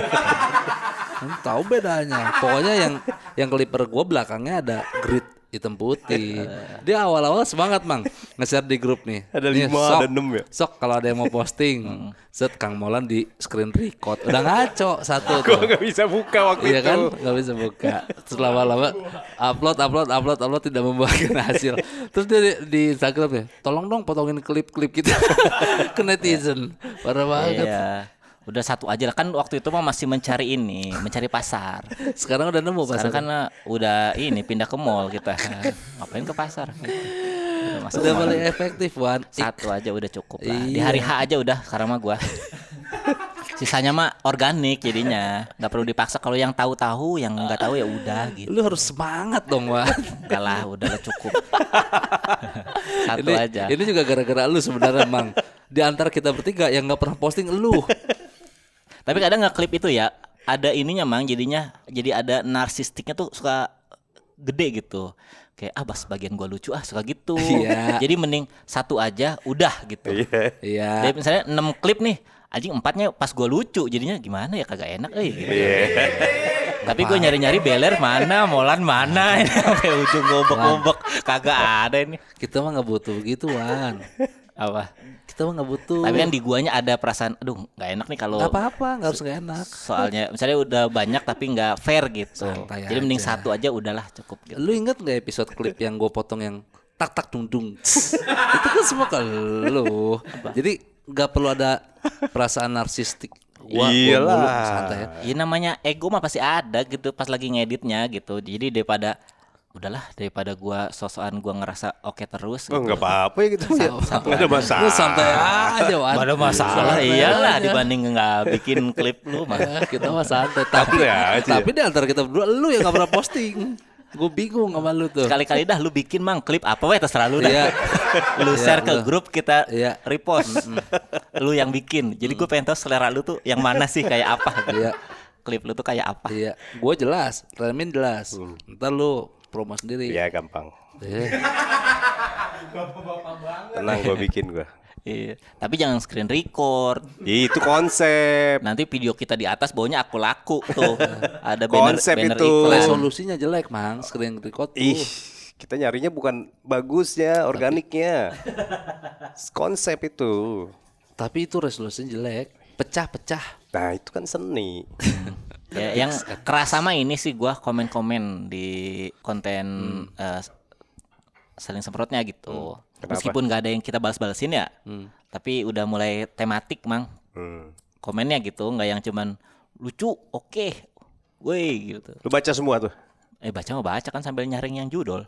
Tahu bedanya. Pokoknya yang clipper gua belakangnya ada grid hitam putih. Dia awal-awal semangat Mang nge-share di grup nih. Ada Nih, 5, sok, ada 6 ya? Sok kalau ada yang mau posting, set Kang Molan di screen record. Udah ngaco satu Gua tuh. nggak bisa buka waktu Iya itu. kan, nggak bisa buka. Terus lama-lama upload tidak membuahkan hasil. Terus dia di Instagram ya, tolong dong potongin klip-klip kita ke netizen. Parah banget. Iya. Udah satu aja lah kan waktu itu mah masih mencari pasar. Sekarang udah nemu pasar. Sekarang kan udah ini pindah ke mall kita. Ngapain ke pasar? Gitu. Udah masuk Udah mall. paling efektif Wan. Satu aja udah cukup lah. Di Iya. hari H aja udah sekarang mah gua. Sisanya mah organik jadinya. Nggak perlu dipaksa kalau yang tahu-tahu, yang nggak tahu ya udah gitu. Lu harus semangat dong Wan. Enggak lah, udahlah cukup. Satu ini, aja. Ini juga gara-gara lu sebenarnya Mang. Di antara kita bertiga yang nggak pernah posting lu. Tapi kadang nge-clip itu ya ada ininya Mang, jadinya jadi ada narsistiknya tuh suka gede gitu. Kayak bas bagian gua lucu suka gitu. Iya. Jadi mending satu aja udah gitu. Iya. Dari misalnya 6 klip nih, anjing 4-nya pas gua lucu, jadinya gimana ya kagak enak gitu. Tapi gue nyari-nyari Beler mana, Molan mana, sampai ujung gobek-gobek kagak ada ini. Kita mah nggak butuh begitu Wan. Apa? Kita mah nggak butuh. Tapi kan di guanya ada perasaan, aduh nggak enak nih kalau nggak apa-apa, nggak harus nggak enak. soalnya misalnya udah banyak tapi nggak fair gitu. Santai Jadi mending aja. satu aja udahlah cukup gitu. Lu inget nggak episode klip yang gue potong yang tak tak dung dung? Itu kan semua ke lu. Jadi nggak perlu ada perasaan narsistik. Gua Iyalah. mulu, santai ya. Ya namanya ego mah pasti ada gitu pas lagi ngeditnya gitu. Jadi daripada gua sosokan gua ngerasa oke terus Oh, gitu. nggak apa-apa ya gitu. Nggak ada masalah. Lu santai aja Wan. Gak ada masalah, Santai iyalah aja. dibanding nggak bikin klip lu mah. Kita mah santai. Tapi aja. di antara kita berdua lu yang nggak pernah posting. Gue bingung sama lu tuh. Sekali-kali dah lu bikin Mang klip apa weh terserah lu dah. Iya. Lu Iya, share ke lu. grup kita Iya. repost. Lu yang bikin. Jadi gue pengen tahu selera lu tuh yang mana sih kayak apa gitu. Iya. Klip lu tuh kayak apa. Iya, gue jelas, Remin jelas. Ntar lu promo sendiri. Ya gampang. Eh, Tenang gua bikin gua. Iya. Tapi jangan screen record. Itu konsep. Nanti video kita di atas bawahnya aku laku tuh. Ada banner Konsep banner itu. iklan. resolusinya jelek, Mang. Screen record tuh. Ih, kita nyarinya bukan bagusnya, organiknya. Konsep itu. Tapi itu resolusinya jelek. Pecah-pecah. Nah, itu kan seni. Ya, yang kerasa mah ini sih gua komen-komen di konten saling semprotnya gitu. Kenapa? Meskipun nggak ada yang kita balas-balasin ya, tapi udah mulai tematik mang komennya gitu, nggak yang cuman lucu, oke, woi gitu. Lu baca semua tuh? Baca mah baca kan sambil nyaring yang judul.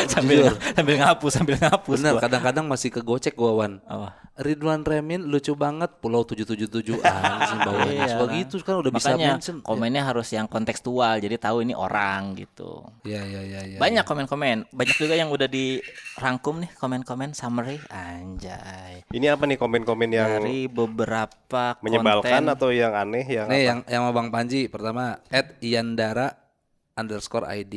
sambil ngapus Bener, gua. kadang-kadang masih kegocek gua Wan. Apa? Ridwan Remin lucu banget Pulau 777 anjing bawahnya. Iya, Suka kan? gitu kan udah bisa Makanya mention. komennya harus yang kontekstual, jadi tahu ini orang gitu. Iya. Banyak komen-komen, banyak juga yang udah dirangkum nih komen-komen summary, anjay. Ini apa nih komen-komen yang Dari beberapa menyebalkan konten. atau yang aneh yang Nih apa? yang sama Bang Panji pertama @iandara_id.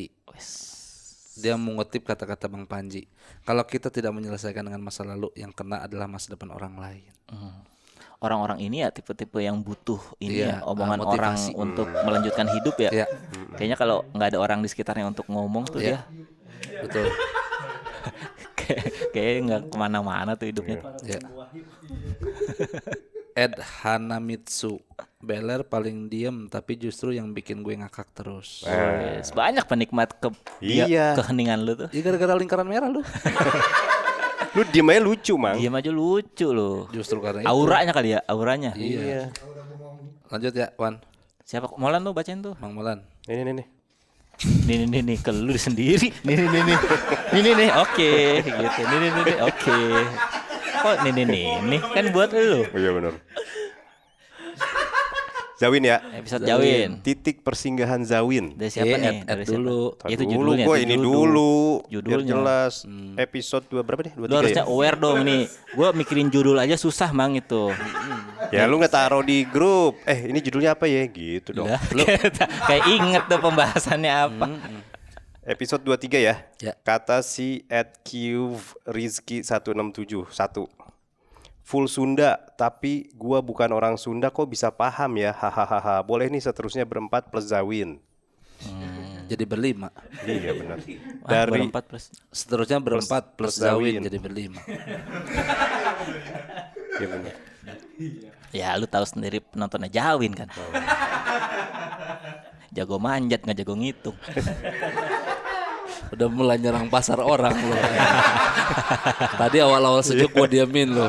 Dia mengutip kata-kata Bang Panji. Kalau kita tidak menyelesaikan dengan masa lalu, yang kena adalah masa depan orang lain. Orang-orang ini ya tipe-tipe yang butuh ini Iya, ya, omongan orang motivasi. untuk melanjutkan hidup ya. Iya. Kayaknya kalau nggak ada orang di sekitarnya untuk ngomong tuh Iya. Betul. kayaknya nggak kemana-mana tuh hidupnya. Ya. Ed Hanamitsu. Beler paling diem tapi justru yang bikin gue ngakak terus. Wes, banyak penikmat Iya. keheningan lu tuh. Ya gara-gara lingkaran merah lu. Lu diem aja lucu, Mang. Diam aja lucu loh. Justru karena itu. Auranya kali ya, auranya. Iya. Lanjut ya, Wan. Siapa Molan tuh bacain tuh. Mang Molan. Ini. Nih ke lu sendiri. Nih. Oke, gitu. Nih, oke. Kok nih kan buat lu. Iya benar. Zawin ya. Episode Jawin. Titik persinggahan Zawin. Dari siapa nih? add Dari siapa? dulu. Itu Dulu judulnya. gua itu ini judul. dulu. Biar Judulnya. jelas. Episode 2 berapa nih? 23 Lu harusnya ya? aware dong nih. Gua mikirin judul aja susah mang itu. Ya lu nggak taruh di grup. Ini judulnya apa ya? Gitu dong. Udah, kayak inget tuh pembahasannya apa. Episode 23 ya. Ya. Kata si @Rizky 1671. Full Sunda, tapi gua bukan orang Sunda kok bisa paham ya. Hahaha. Boleh nih seterusnya berempat plus Zawin. Jadi berlima. Iya benar. Dari Dari 4 plus. Seterusnya berempat plus Zawin. Zawin jadi berlima. Iya benar. Ya lu tahu sendiri penontonnya Jawin kan. Jago manjat nggak jago ngitung. Udah mulai nyerang pasar orang lo. Tadi awal-awal sejuk gua diamin lo.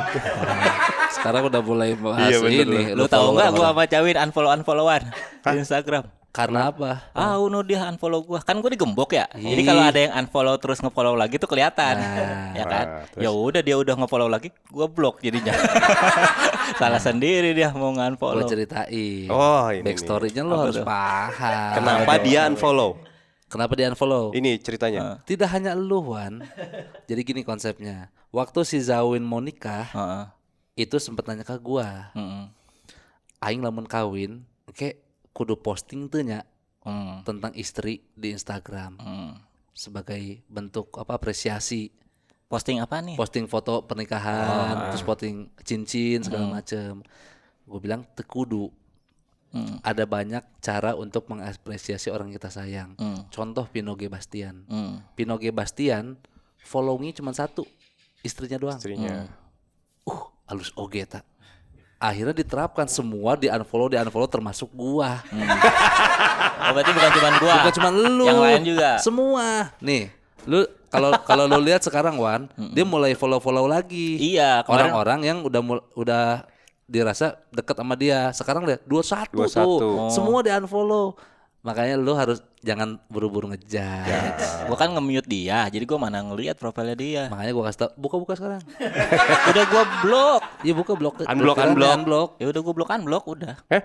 Sekarang udah mulai bahas Iya, bener, ini. Lu tahu nggak gua apa? sama Jawin unfollowan di Instagram? Karena apa? No dia unfollow gua. Kan gua digembok ya. Jadi kalau ada yang unfollow terus ngefollow lagi tuh kelihatan. Ya kan? terus? Ya udah dia udah ngefollow lagi, gua blok jadinya. Salah sendiri dia mau Gua nge-unfollow. ceritain. Oh, ini Backstory-nya lo harus paham. Kenapa dia unfollow? Kenapa dia unfollow? Ini ceritanya. Tidak hanya lu, Wan. Jadi gini konsepnya. Waktu si Zawin mau nikah, Heeh. itu sempet nanya ke gua. Heeh. Aing lamun kawin, kayak kudu posting tuh nya Hmm. tentang istri di Instagram sebagai bentuk apa apresiasi. Posting apa nih? Posting foto pernikahan, terus posting cincin segala macem. Gue bilang tekudu. Ada banyak cara untuk mengapresiasi orang kita sayang. Contoh Pino G. Bastian. Pino G. Bastian follow-nya cuma satu, istrinya doang. Istrinya. Halus oge tak. Akhirnya diterapkan semua di unfollow termasuk gua. Oh, berarti bukan cuma gua. Bukan cuma lu. Yang lain juga. Semua. Nih, lu kalau lu lihat sekarang Wan, dia mulai follow lagi. Iya, kemarin- Orang-orang yang udah dirasa deket sama dia. Sekarang deh 21 tuh. 21. Semua di unfollow. Makanya lu harus jangan buru-buru ngejudge. Gua kan nge-mute dia, jadi gua mana ngelihat profilnya dia. Makanya gua kasih tau, buka-buka sekarang. Udah gua blok. Iya buka blok. Unblock. Ya udah gua blok unblock udah. Eh?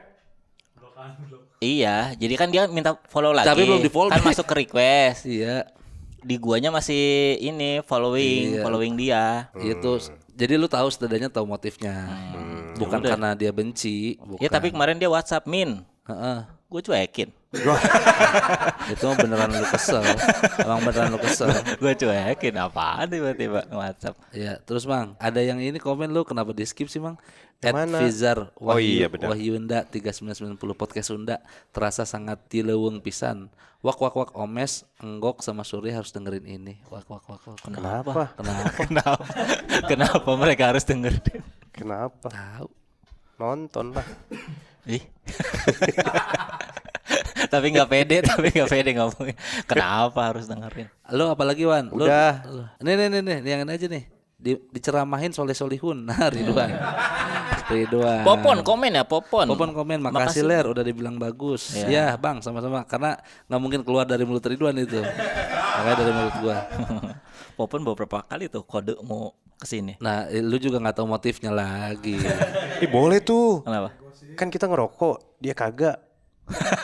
Iya, jadi kan dia minta follow lagi. Tapi belum di-follow Kan back. masuk ke request. Iya. Di guanya masih ini following dia. Itu. Jadi lu tahu setidaknya tahu motifnya. Bukan karena dia benci, bukan. Ya tapi kemarin dia WhatsApp Min. Heeh. Gue cuekin. Itu mah beneran lu kesel. Emang beneran lu kesel. Gue cuekin apaan tiba-tiba WhatsApp. Ya, terus Mang, ada yang ini komen lu kenapa di skip sih Mang? Yang mana? @Fizar Oh iya, benar. Wahyunda 3990 podcast Sunda terasa sangat tileuweung pisan. Wak Omes, Enggok sama Suri harus dengerin ini. Wak. Kenapa? Kenapa mereka harus dengerin? Kenapa? Tahu. Nonton lah. Ih. tapi nggak pede ngomongin. Kenapa harus dengerin? Lu apalagi Wan? Lu, Udah. Nih, yang ini aja nih. Diceramahin soleh-solihun. Nah, Ridwan. Ridwan. Popon komen ya, Popon. Popon komen, makasih Ler udah dibilang bagus. Ya Bang, sama-sama. Karena nggak mungkin keluar dari mulut Ridwan itu. Makanya dari mulut gua. Popon beberapa kali tuh kode mau kesini. Nah, lu juga nggak tahu motifnya lagi. Boleh tuh. Kenapa? Kan kita ngerokok, dia kagak.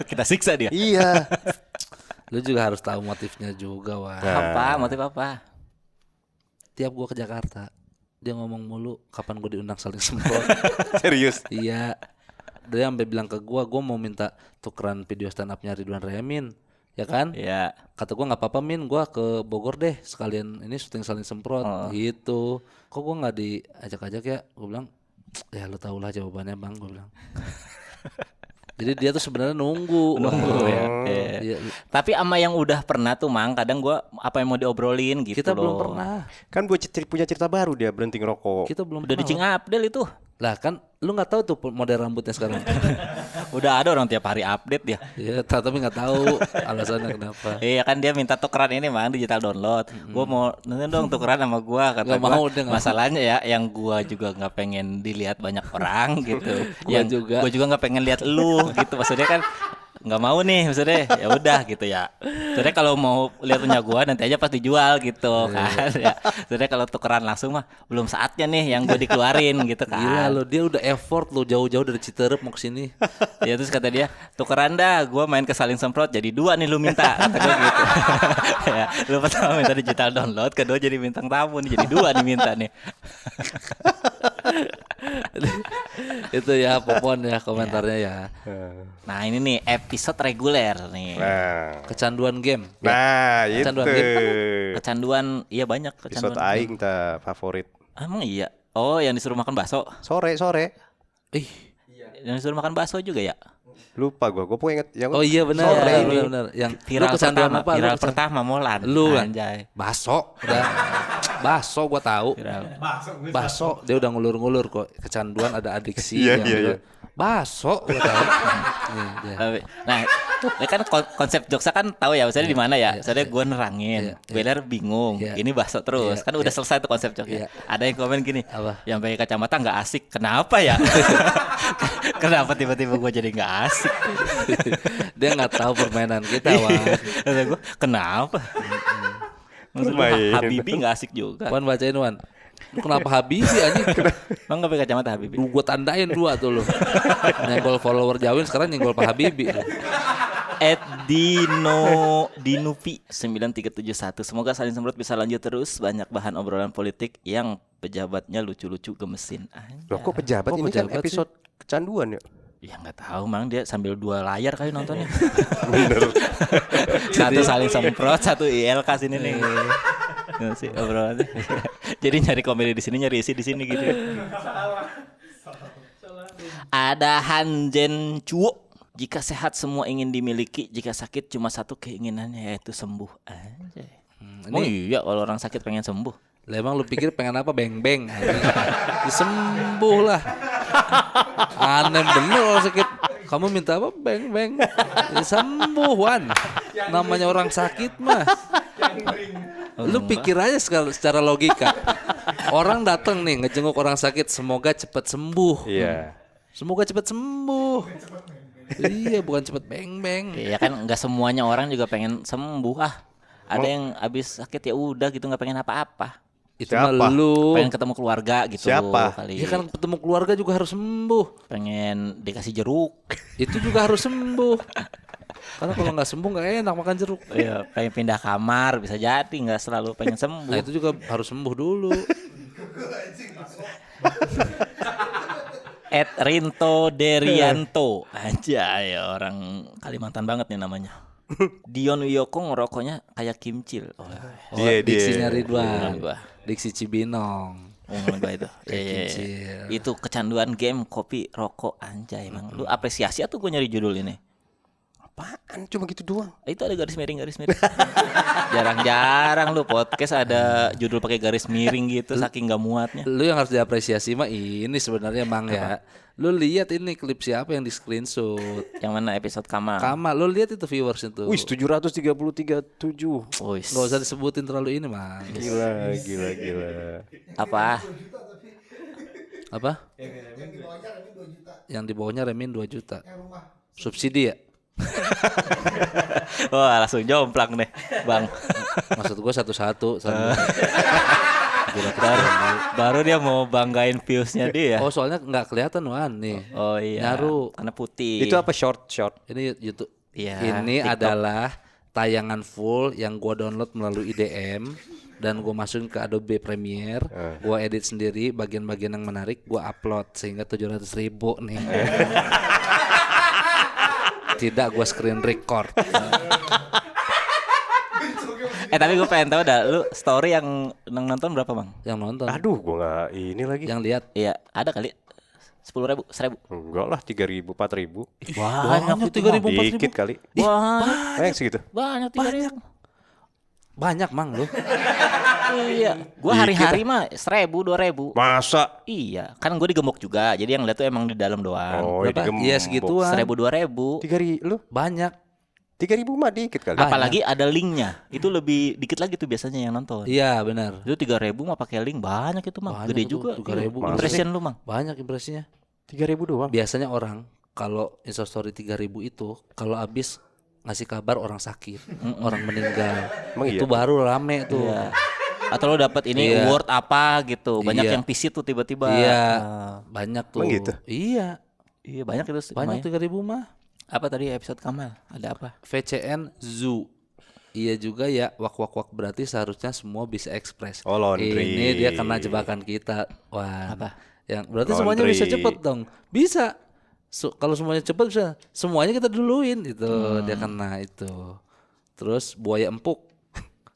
Kita siksa dia. Iya. Lu juga harus tahu motifnya juga, Wan. Apa? Motif apa? Tiap gua ke Jakarta, dia ngomong mulu kapan gua diundang saling semprot. Serius. Iya. Dia sampai bilang ke gua mau minta tukeran video stand up-nya Ridwan Remin. Ya kan? Iya. Kata gua nggak apa-apa Min, gua ke Bogor deh sekalian ini syuting saling semprot gitu. Kok gua nggak diajak-ajak ya? Gua bilang, ya lu tau lah jawabannya Bang, gua bilang. Jadi dia tuh sebenarnya nunggu ya. Iya. Tapi sama yang udah pernah tuh Mang, kadang gua apa yang mau diobrolin gitu Kita loh. belum pernah. Kan punya cerita baru dia berhenti ngerokok. Kita belum Udah pernah. dicing Abdel itu. Lah kan lu nggak tahu tuh model rambutnya sekarang. Udah ada orang tiap hari update dia. Iya, tapi nggak tahu alasannya kenapa. Iya kan dia minta tukeran ini Mang, digital download. Gua mau nonton dong tukeran sama gua kata Nggak gua. mau, dia nggak Masalahnya ya yang gua juga nggak pengen dilihat banyak orang gitu. Gua Gua juga nggak pengen lihat lu gitu. Maksudnya kan nggak mau nih maksudnya ya udah gitu ya. Sebenarnya kalau mau lihat punya gua nanti aja pas dijual gitu kan ya. Sebenarnya kalau tukeran langsung mah belum saatnya nih yang gua dikeluarin gitu kan. Gila lo, dia udah effort lo jauh-jauh dari Citerep mau kesini. Ya terus kata dia tukeran dah gua main ke saling semprot jadi 2 nih lu minta kata gua gitu. Ya, lu pertama minta digital download, kedua jadi bintang tamu nih jadi 2 nih minta nih. Itu ya Popon ya komentarnya ya. Nah ini nih episode reguler nih. Nah, Kecanduan game. itu. Kecanduan game kan Kecanduan iya banyak Episode kecanduan. aing ta favorit. Emang iya. Oh yang disuruh makan bakso. Sore. Ih. Yang disuruh makan bakso juga ya. Lupa gua pokoknya inget yang Oh iya benar. sore ini. Benar. Yang Viral lu kecanduan pertama, apa? viral Lu kecanduan- pertama Molan. Lu kan? Anjay. Baso. Udah. Baso gua tahu. Viral. Baso dia udah ngulur-ngulur kok. Kecanduan ada adiksi. Iya, yang iya, udah- iya. Baso gua tahu. Nih, dia. Nah, ini kan konsep jokesnya kan tahu ya, misalnya di mana ya? Misalnya gue nerangin, Beler bingung, Iya. ini bakso terus, Iya, kan udah selesai tuh konsep jokesnya. Iya. Ada yang komen gini, Apa? yang pakai kacamata nggak asik, kenapa ya? Kenapa tiba-tiba gue jadi nggak asik? Dia nggak tahu permainan kita, Wan. Kata gue, kenapa? Maksud lu, Bermain. Habibie nggak asik juga. Wan bacain Wan. Lu kenapa Habibie anjing? Emang nggak pakai kacamata Habibie? Lu gua tandain 2 tuh lu. Nyenggol follower Jawin sekarang nyenggol Pak Habibie. Dinupi 9371. Semoga saling semprot bisa lanjut terus. Banyak bahan obrolan politik yang pejabatnya lucu-lucu gemesin. Loh kok pejabat Kok ini pejabat kan episode kecanduan ya? Ya nggak tahu Mang, dia sambil 2 layar kali nontonnya. Bener. Satu saling semprot, satu ILK sini nih. Nggak sih obrolannya. Jadi nyari komedi di sini, nyari isi di sini gitu. Ada Hanjen Chuo. Jika sehat semua ingin dimiliki, jika sakit cuma satu keinginannya yaitu sembuh. Anjay. Oh iya kalau orang sakit pengen sembuh. Lah emang lu pikir pengen apa beng-beng? Disembuh lah. Aneh bener kalau sakit. Kamu minta apa? Beng-beng. Disembuh Wan. Namanya orang sakit mah. Lu pikir aja secara logika. Orang datang nih ngejenguk orang sakit, semoga cepat sembuh. Iya. Semoga cepat sembuh. Iya, bukan cepat beng-beng. Iya kan nggak semuanya orang juga pengen sembuh ah. Ada yang abis sakit ya udah gitu nggak pengen apa-apa. Itu mah Siapa? lu. Pengen ketemu keluarga gitu Siapa? kali. Ya kan ketemu keluarga juga harus sembuh. Pengen dikasih jeruk. Itu juga harus sembuh. Karena kalau nggak sembuh nggak enak makan jeruk. Iya, pengen pindah kamar bisa jadi nggak selalu pengen sembuh. Nah itu juga harus sembuh dulu. Rinto Derianto aja ya orang Kalimantan banget nih namanya. Dion Wiyoko ngerokoknya kayak kimcil. Oh, Dia. Diksinya Ridwan. gua. Diksi Cibinong. Gua itu. Iya. Kimcil. Itu kecanduan game, kopi, rokok anjay emang. Lu apresiasi atau gue nyari judul ini? Apaan? Cuma gitu doang. Itu ada garis miring. Jarang-jarang lu podcast ada judul pakai garis miring gitu saking gak muatnya. Lu yang harus diapresiasi mah ini sebenarnya Mang ya. Lu lihat ini klip siapa yang di screenshot. Yang mana episode Kamal? Kamal, lu lihat itu viewers itu. Wih, 733.7. Wis. Gak usah disebutin terlalu ini Mang. Gila. Apa? Apa? Yang di bawahnya Remin 2 juta. Subsidi ya? Wah, langsung jomplang nih, Bang. Maksud gua satu-satu sama. Baru dia mau banggain viewsnya dia. Oh, soalnya nggak kelihatan Wan nih. Oh iya. Nyaru. Karena putih. Itu apa short? Ini YouTube. Iya, Ini TikTok. adalah tayangan full yang gua download melalui IDM dan gua masukin ke Adobe Premiere, gua edit sendiri bagian-bagian yang menarik, gua upload sehingga 700.000 nih. Tidak gua screen record. Tapi gue pengen tahu dah, lu story yang nonton berapa, Bang? Yang nonton, Aduh, gua nggak ini lagi. yang lihat Iya, ada kali 10.000, 1.000. Enggak lah, 3.000, 4.000. Banyak, 3.000, 4.000. Dikit kali. Banyak, Segitu. banyak 3.000. banyak Mang lu. Iya, gua hari-hari mah 1.000, 2.000. Masa? Iya, kan gue digemuk juga, jadi yang lihat tuh emang di dalam doang. Oh, Berapa? digembok. Iya segituan. 1.000, 2.000. 3.000 lu? Banyak. 3.000 mah dikit kali. Apalagi ada linknya, itu lebih dikit lagi tuh biasanya yang nonton. Iya benar. Itu 3.000 mah pakai link banyak itu mah, Banyak gede itu, juga. 3.000. Impression lu, Mang. Banyak impresinya. 3.000 doang. Biasanya orang kalau Instastory 3.000 itu kalau habis ngasih kabar orang sakit, orang meninggal. Emang Itu iya? baru rame tuh. Iya. Atau lo dapat ini Iya. award apa gitu, banyak Iya. yang visit tuh tiba-tiba. Iya. Nah, Banyak tuh. Emang gitu? Iya, iya banyak itu. banyak lumayan. 3.000 mah. Apa tadi episode Kamal? Ada apa? VCN Zoo. Iya juga ya, wak berarti seharusnya semua bisa ekspres. Oh, laundry. Ini dia kena jebakan kita. Wah. Apa? Yang berarti semuanya bisa Laundry. cepet dong. Bisa. Kalau semuanya cepet bisa. Semuanya kita duluin itu. Dia kena itu. Terus buaya empuk.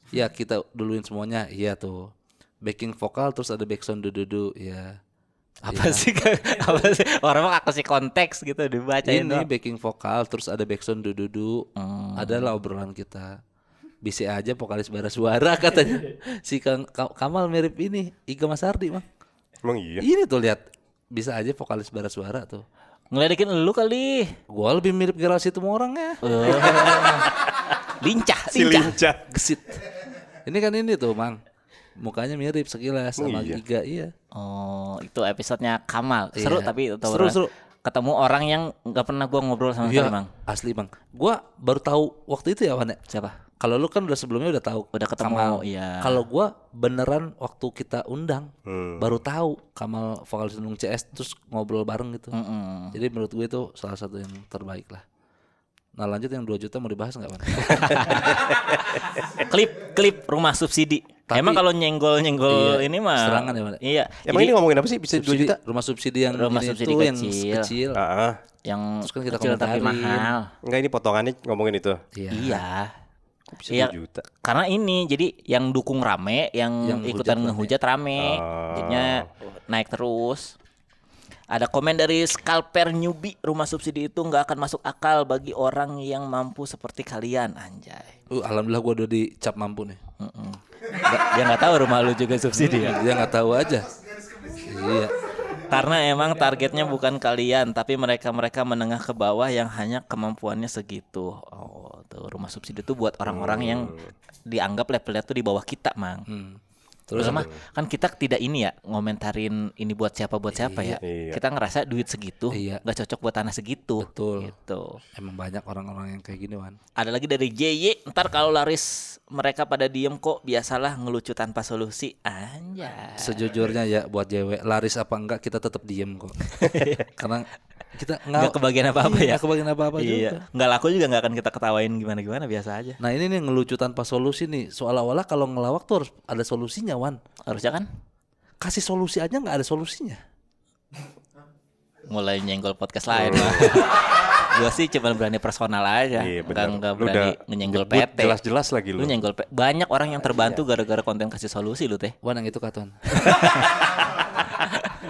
Ya kita duluin semuanya. Iya tuh. Backing vokal terus ada backsound dudu ya. Apa sih? Apa sih? Orang mah kasih konteks gitu dibacain Ini doang. backing vokal terus ada backsound dudu. Adalah obrolan kita. Bisa aja vokalis bara suara katanya. Si Kamal mirip ini Iga Masardi Bang. Emang iya? Ini tuh lihat. Bisa aja vokalis bara suara tuh. Ngeledekin lu kali. Gua lebih mirip Gerasi itu orangnya. Lincah, Si lincah. Gesit. Ini kan ini tuh Mang. Mukanya mirip sekilas sama iya? Iga iya. Oh, itu episodenya Kamal. Seru Iya. tapi tahu Seru, orang. seru. Ketemu orang yang nggak pernah gua ngobrol sama Iya, sekali, Bang. asli Bang. Gua baru tahu waktu itu ya Wan ya. Siapa? Kalau lu kan udah sebelumnya udah tahu. Udah ketemu, Kamal. iya. Kalau gua beneran waktu kita undang baru Hmm. tahu Kamal vokalis Nung CS terus ngobrol bareng gitu. Mm-mm. Jadi menurut gue itu salah satu yang terbaik lah. Nah lanjut yang 2 juta mau dibahas nggak Wan? Klip rumah subsidi. Tapi- Emang kalau nyenggol Iya, ini mah serangan ya, Bang? Iya. Emang Jadi ini ngomongin apa sih? Bisa 2 juta? Rumah subsidi yang Rumah ini subsidi tuh yang kecil. kecil. Ah, yang Terus kan kita kecil tapi komentarin. mahal. enggak, ini potongannya ngomongin itu. Iya. Iya. Kok bisa Iya. 2 juta? Karena ini jadi yang dukung rame, yang Yang ikutan hujat rame. ngehujat rame. Jadinya naik terus. Ada komen dari Scalper Newbie, rumah subsidi itu nggak akan masuk akal bagi orang yang mampu seperti kalian, anjay. Alhamdulillah gue udah dicap mampu nih. Dia nggak tahu rumah lu juga subsidi ya. Dia nggak tahu aja. Iya. Karena emang targetnya bukan kalian, tapi mereka-mereka menengah ke bawah yang hanya kemampuannya segitu. Oh, tuh rumah subsidi itu buat orang-orang yang dianggap levelnya tuh di bawah kita, Mang. Terus mah kan kita tidak ini ya ngomentarin ini buat siapa ya. Iya. Kita ngerasa duit segitu Iya. nggak cocok buat tanah segitu. Betul. Gitu. Emang banyak orang-orang yang kayak gini Wan. Ada lagi dari JY, ntar kalau laris mereka pada diem kok biasalah ngelucu tanpa solusi. Anjay. Sejujurnya ya buat cewek laris apa enggak kita tetap diem kok. Karena kita Nggak kebagian apa-apa ya. Nggak kebagian apa-apa juga. Iya. Nggak laku juga nggak akan kita ketawain gimana-gimana, biasa aja. Nah ini nih ngelucu tanpa solusi nih. Seolah-olah kalau ngelawak tuh harus ada solusinya Wan. Harusnya kan Kasih solusi aja nggak ada solusinya. mulai nyenggol podcast lain mah. Gue sih cuma berani personal aja. Iya, benar. Nggak Lu berani udah nyenggol nyebut PT. jelas-jelas lagi Lu lu. nyenggol banyak orang yang terbantu gara-gara konten kasih solusi lu teh. Wan yang itu Katon.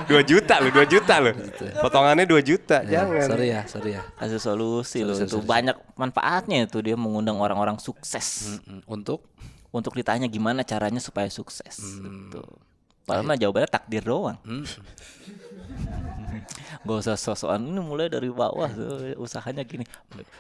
2 juta lu, 2 juta lu. Potongannya 2 juta, Ya, jangan. sorry ya. Kasih solusi loh. Sorry, Itu sorry. banyak manfaatnya itu dia mengundang orang-orang sukses. Untuk Ditanya gimana caranya supaya sukses gitu. Padahal mah jawabannya takdir doang. Gak usah sosokan ini mulai dari bawah tuh, usahanya gini.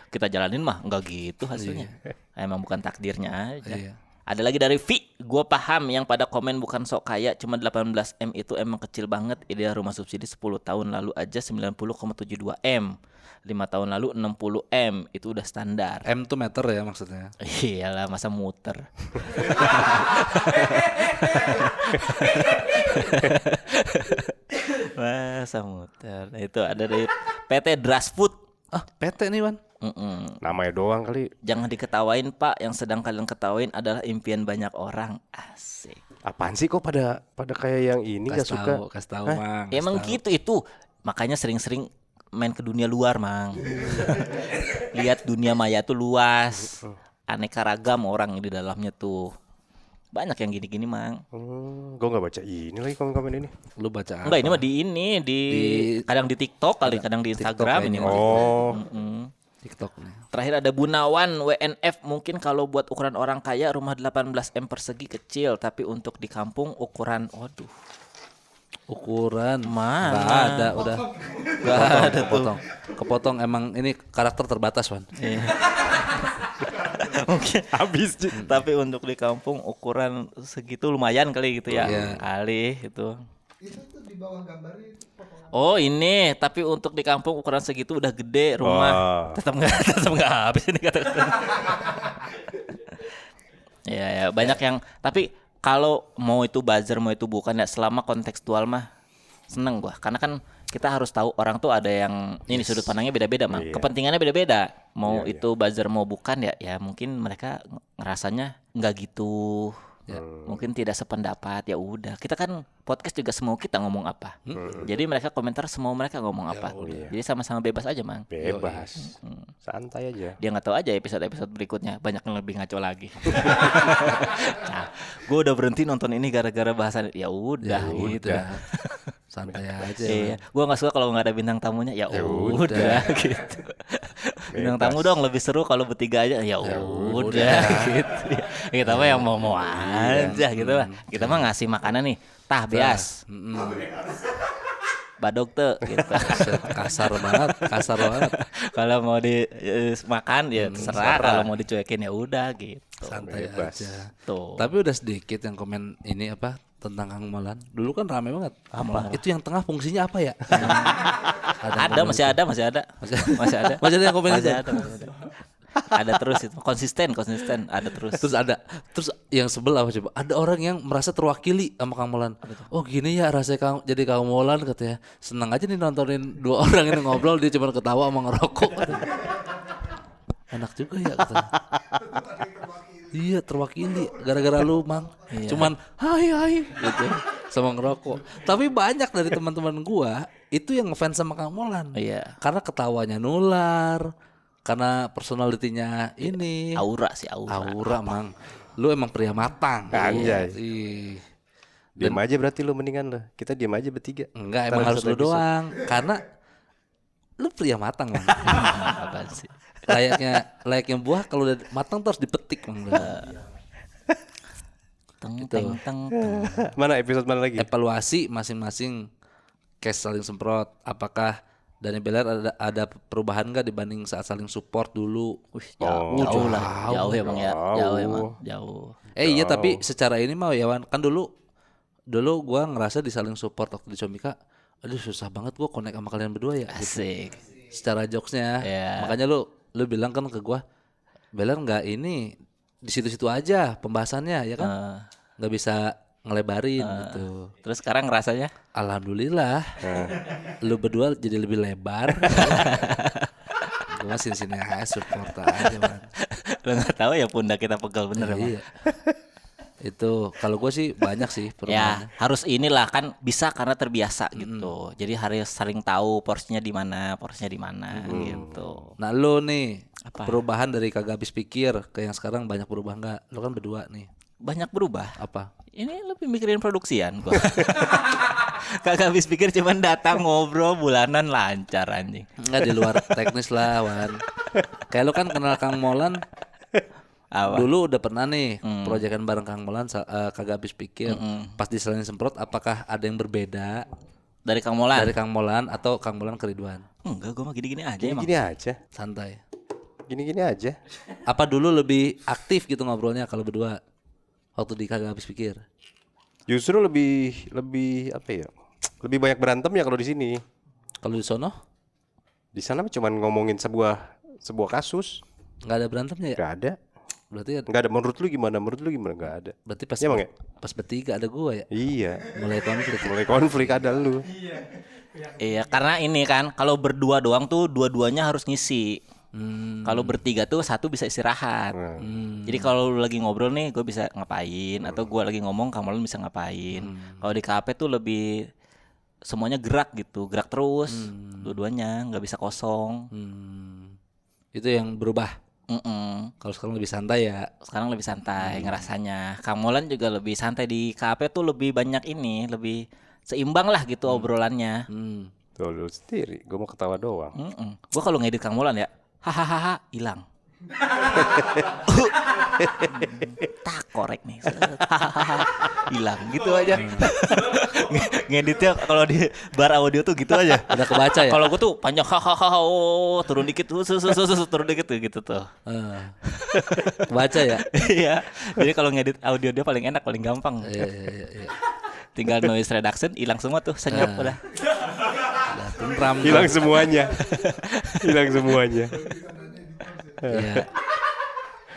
Kita jalanin mah nggak gitu hasilnya. Emang bukan takdirnya aja. Iya. Ada lagi dari Vi, gue paham yang pada komen bukan sok kaya, cuma 18M itu emang kecil banget. Ideal rumah subsidi 10 tahun lalu aja 90,72 M. 5 tahun lalu 60 M, itu udah standar. M tuh meter ya maksudnya. Iyalah masa muter. Masa muter. Nah, itu ada dari PT Dras Food. Ah, PT nih Wan. Namanya doang kali. Jangan diketawain Pak, yang sedang kalian ketawain adalah impian banyak orang. Asik. Apaan sih kok pada kayak yang ini gak suka? Kasih tahu Mang. Ya, emang gitu itu. Makanya sering-sering main ke dunia luar, Mang. Lihat dunia maya tuh luas. Aneka ragam orang di dalamnya tuh. Banyak yang gini-gini, Mang. Gue gak baca ini lagi komen-komen ini. Lu baca apa? Enggak, ini mah di kadang di TikTok kali, kadang di Instagram ini. kayaknya. mah. Oh, TikTok nih. Terakhir ada Bunawan WNF, mungkin kalau buat ukuran orang kaya rumah 18 M persegi kecil, tapi untuk di kampung ukuran Ukuran Mana? Nggak ada udah. Nggak ada potong. Kepotong emang ini karakter terbatas Wan. mungkin habis. tapi untuk di kampung ukuran segitu lumayan kali gitu ya. Iya. Kali itu. Itu tuh di bawah gambarnya itu potongan. Oh ini, tapi untuk di kampung ukuran segitu udah gede rumah. Wah. Tetap nggak habis ini kata-kata. Ya banyak yang, tapi kalau mau itu buzzer mau itu bukan ya, selama kontekstual mah seneng gua, karena kan kita harus tahu orang tuh ada yang ini sudut pandangnya beda-beda Mang. Iya. Kepentingannya beda-beda. Mau Iya, itu buzzer mau bukan ya mungkin mereka ngerasanya nggak gitu. Ya, mungkin tidak sependapat, ya udah. Kita kan podcast juga semau kita ngomong apa. Jadi mereka komentar semau mereka ngomong apa. Jadi sama-sama bebas aja, Mang. Bebas. Santai aja. Dia nggak tahu aja episode-episode berikutnya banyak yang lebih ngaco lagi. Nah, gue udah berhenti nonton ini gara-gara bahasan. Ya udah gitu. Udah. Santai aja. Iya, gue nggak suka kalau nggak ada bintang tamunya. Ya udah. udah gitu. Bintang tamu dong lebih seru kalau bertiga aja. Ya udah gitu. Kita mah yang mau aja gitu lah. Kita mah ngasih makanan nih. Tah beas. Badog tuh gitu. Kasar banget. Kalau mau makan ya terserah, kalau mau dicuekin ya udah gitu. Santai Bebas. aja. Tuh. Tapi udah sedikit yang komen ini apa tentang Kang Molan. Dulu kan rame banget. Apa? Itu yang tengah fungsinya apa ya? Masih ada. Masih ada yang komen Masih itu? ada. Ada terus itu. Konsisten ada terus. Terus yang sebelah apa coba? Ada orang yang merasa terwakili sama Kang Molan. Oh gini ya rasanya jadi Kang Molan katanya. Senang aja nih nontonin dua orang ini ngobrol, dia cuma ketawa sama ngerokok. Enak juga ya katanya. Iya terwakili gara-gara lu Mang. Cuman hai gitu sama ngerokok. Tapi banyak dari teman-teman gua itu yang ngefans sama Kang Molan. Iya. Karena ketawanya nular, karena personalitinya ini. Aura sih, Aura Mang. Lu emang pria matang. Anjay. Ih. Diam aja berarti lu mendingan lah. Kita diam aja bertiga. Enggak, Ntar emang harus episode- lu doang. Karena lu pria matang Mang. Apaan sih? Layaknya buah kalau udah matang terus dipetik Mang. Teng. Mana episode mana lagi? Evaluasi masing-masing case saling semprot. Apakah Dani Beler ada perubahan nggak dibanding saat saling support dulu? Jauh lah. Jauh ya Bang ya. Jauh emang. Jauh. Iya tapi secara ini mau ya Wan, kan dulu gua ngerasa di saling support waktu di Comika, aduh susah banget gua connect sama kalian berdua ya. Gitu. Asik. Secara jokesnya, Iya. makanya lu bilang kan ke gua, Beler nggak ini di situ-situ aja pembahasannya ya kan, nggak bisa ngelebarin gitu. Terus sekarang rasanya? Alhamdulillah, lu berdua jadi lebih lebar. Gua sini aja support aja man. Lo nggak tahu ya pundak kita pegal bener emang. Iya. Itu kalau gue sih banyak sih perubahannya. Ya harus inilah kan bisa karena terbiasa gitu. Jadi harus saling tahu porsinya di mana gitu. Nah lu nih Apa? perubahan dari kagak habis pikir ke yang sekarang banyak berubah nggak? Lu kan berdua nih. Banyak berubah. Apa? Ini lebih mikirin produksian gua. Kagak habis pikir cuman datang ngobrol bulanan lancar anjing. Enggak di luar teknis lah, Wan. Kayak lu kan kenal Kang Molan. Apa? Dulu udah pernah nih proyekan bareng Kang Molan, kagak habis pikir. Pas diselin semprot, apakah ada yang berbeda Dari Kang Molan? dari Kang Molan atau Kang Molan ke Ridwan? Enggak, gue mah gini-gini aja emang. Gini-gini aja. Santai. Gini-gini aja. Apa dulu lebih aktif gitu ngobrolnya kalau berdua? Waktu di kagak habis pikir. Justru lebih apa ya? Lebih banyak berantem ya kalau di sini. Kalau di sono Di sana cuma ngomongin sebuah kasus. nggak ada berantemnya ya? Gak ada. Berarti Nggak ada. Menurut lu gimana? Nggak ada. berarti pas Iya, Bang, ya? pas bertiga ada gua ya. Iya. Mulai konflik. Mulai konflik ada lu. Iya, karena ini kan kalau berdua doang tuh dua-duanya harus ngisi. Kalau bertiga tuh satu bisa istirahat. Jadi kalau lu lagi ngobrol nih, gue bisa ngapain, atau gue lagi ngomong, kamu bisa ngapain. Kalau di KP tuh lebih semuanya gerak gitu, gerak terus, dua-duanya nggak bisa kosong. Itu yang berubah. Kalau sekarang lebih santai ya. Sekarang lebih santai ngerasanya. Kang Molan juga lebih santai di KP tuh lebih banyak ini, lebih seimbang lah gitu obrolannya. Tuh lu sendiri. Gue mau ketawa doang. Gue kalau ngedit Kang Molan ya, hahaha hilang. Tak korek nih, hilang gitu aja. Ngeditnya kalau di bar audio tuh gitu aja. Udah kebaca ya? Kalau gue tuh panjang hahaha, oh, turun dikit, turun dikit tuh gitu tuh. Kebaca ya? Iya. Jadi kalau ngedit audio dia paling enak, paling gampang. Iya. Tinggal noise reduction, hilang semua tuh, senyap udah. Udah tentram. Hilang semuanya. Hilang semuanya. Iya.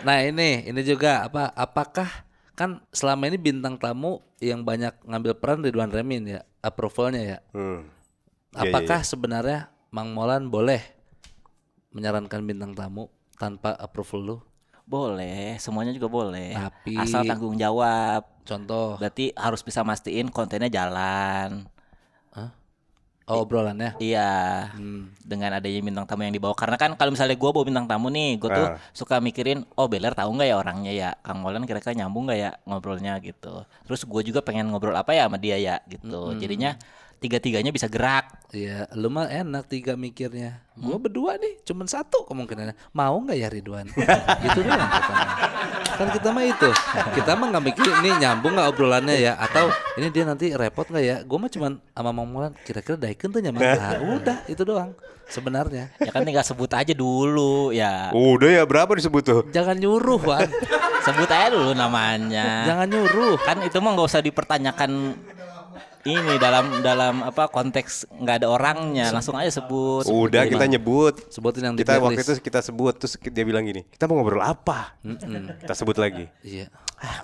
Nah ini juga apakah kan selama ini bintang tamu yang banyak ngambil peran Ridwan Remin ya, approvalnya ya. Iya, Apakah iya. sebenarnya Mang Molan boleh menyarankan bintang tamu tanpa approval lu? Boleh, semuanya juga boleh. Tapi- asal tanggung jawab. Contoh, Berarti harus bisa mastiin kontennya jalan. oh, obrolannya. Iya. Dengan adanya bintang tamu yang dibawa. Karena kan kalau misalnya gue bawa bintang tamu nih, gue tuh suka mikirin, oh Beler tahu nggak ya orangnya ya, Kang Molan kira-kira nyambung nggak ya ngobrolnya gitu. Terus gue juga pengen ngobrol apa ya sama dia ya gitu. Jadinya tiga-tiganya bisa gerak. Iya, lu mah enak tiga mikirnya. Gua berdua nih, cuman satu kemungkinannya. Mau nggak ya Ridwan? Gitu doang katanya. Kan kita mah itu. Kita mah nggak mikir ini nyambung nggak obrolannya ya, atau ini dia nanti repot nggak ya? Gua mah cuman sama Mang Molan kira-kira Daikun tuh nyaman. Nah, udah itu doang sebenarnya. Ya kan tinggal sebut aja dulu ya. Udah ya berapa disebut tuh? Jangan nyuruh, Wan. Sebut aja dulu namanya. Jangan nyuruh. Kan itu mah nggak usah dipertanyakan ini dalam apa konteks nggak ada orangnya, langsung aja sebut. Udah kita nyebut. Sebutin yang di Kita waktu itu blacklist. kita sebut terus dia bilang gini, kita mau ngobrol apa? Kita sebut lagi. Iya.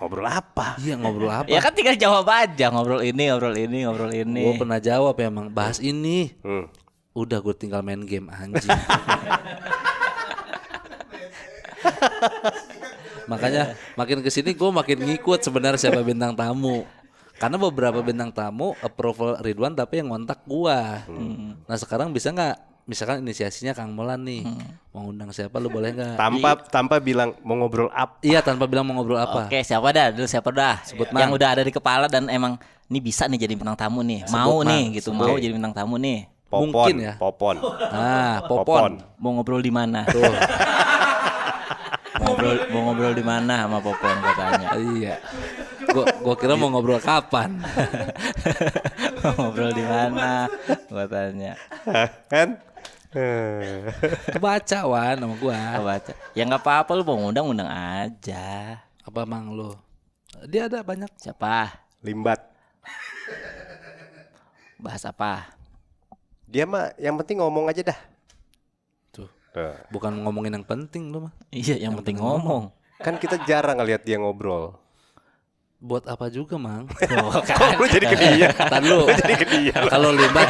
Ngobrol apa? Iya, ngobrol apa? Ya kan tinggal jawab aja, ngobrol ini, ngobrol ini, ngobrol ini. Gua pernah jawab ya, emang bahas ini. Hmm. Udah gue tinggal main game anjing. Makanya makin kesini gue makin ngikut sebenarnya siapa bintang tamu. Karena beberapa bintang tamu approval Ridwan tapi yang ngontak gua. Nah sekarang bisa nggak? Misalkan inisiasinya Kang Molan nih, mau undang siapa lu boleh nggak? Tanpa bilang mau ngobrol apa. Iya tanpa bilang mau ngobrol apa. Oke, siapa dah? Dulu siapa dah? Sebut Yang Mang. udah ada di kepala dan emang ini bisa nih jadi bintang tamu nih. Mau Mang. nih gitu, mau jadi bintang tamu nih. Popon, Mungkin ya. Popon. Nah Popon. Mau ngobrol di mana? Tuh. mau ngobrol di mana sama Popon katanya. Iya. Gua kira mau ngobrol kapan. Mau ngobrol di mana? Gua tanya. Kan? Kebaca Wan sama gua. Gua baca. Ya nggak apa-apa, lu mau ngundang aja. Apa Mang lu? Dia ada banyak. Siapa? Limbat. Bahas apa? Dia mah yang penting ngomong aja dah. Tuh. Tuh. Bukan ngomongin yang penting lu mah. Iya, yang penting ngomong. Kan kita jarang ngeliat dia ngobrol. Buat apa juga Mang? Kok lu jadi ke dia? Tar lu. Jadi ke dia. Kalau Limbat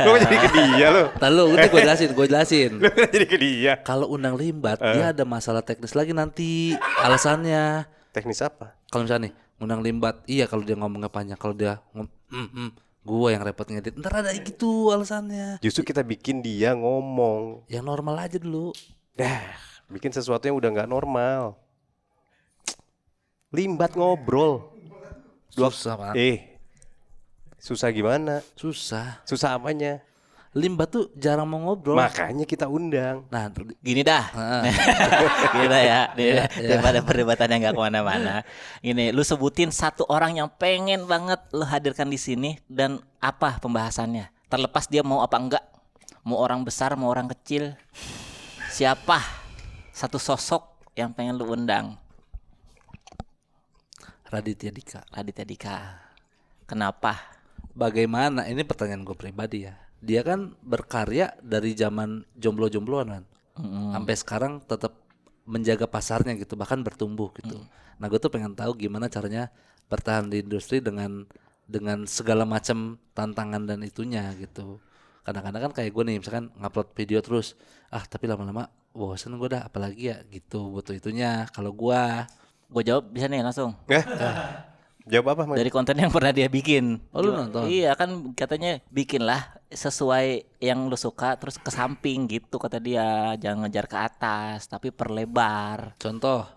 Lu jadi ke dia lu. tar lu udah gue jelasin. Lu jadi ke dia. Kalau undang Limbat dia ada masalah teknis lagi nanti alasannya. Teknis apa? Kalau misalnya nih undang Limbat, iya kalau dia ngomongnya panjang, kalau dia gue yang repot ngedit. Ntar ada gitu alasannya. Justru kita bikin dia ngomong. Yang normal aja dulu. Bikin sesuatu yang udah nggak normal. Limbat ngobrol. Susah Pak. Susah gimana? Susah. Susah apanya? Limba tuh jarang mau ngobrol. Makanya kita undang. Nah, Gini dah. Gini dah ya. Daripada perdebatan yang gak kemana-mana. Ini lu sebutin satu orang yang pengen banget lu hadirkan di sini dan apa pembahasannya. Terlepas dia mau apa enggak. Mau orang besar, mau orang kecil. Siapa satu sosok yang pengen lu undang? Raditya Dika. Raditya Dika. Kenapa? Bagaimana? Ini pertanyaan gue pribadi ya. Dia kan berkarya dari zaman jomblo-jombloan kan. Sampai sekarang tetap menjaga pasarnya gitu, bahkan bertumbuh gitu. Nah, gue tuh pengen tahu gimana caranya bertahan di industri dengan segala macam tantangan dan itunya gitu. Kadang-kadang kan kayak gue nih misalkan ngupload video terus, tapi lama-lama bosan gue dah, apalagi ya gitu, butuh itunya. Kalau Gue jawab bisa nih langsung. Jawab apa, Mas? Dari konten yang pernah dia bikin. Oh, lu nonton? Iya kan katanya bikinlah sesuai yang lu suka terus ke samping gitu kata dia. Jangan ngejar ke atas tapi perlebar. contoh,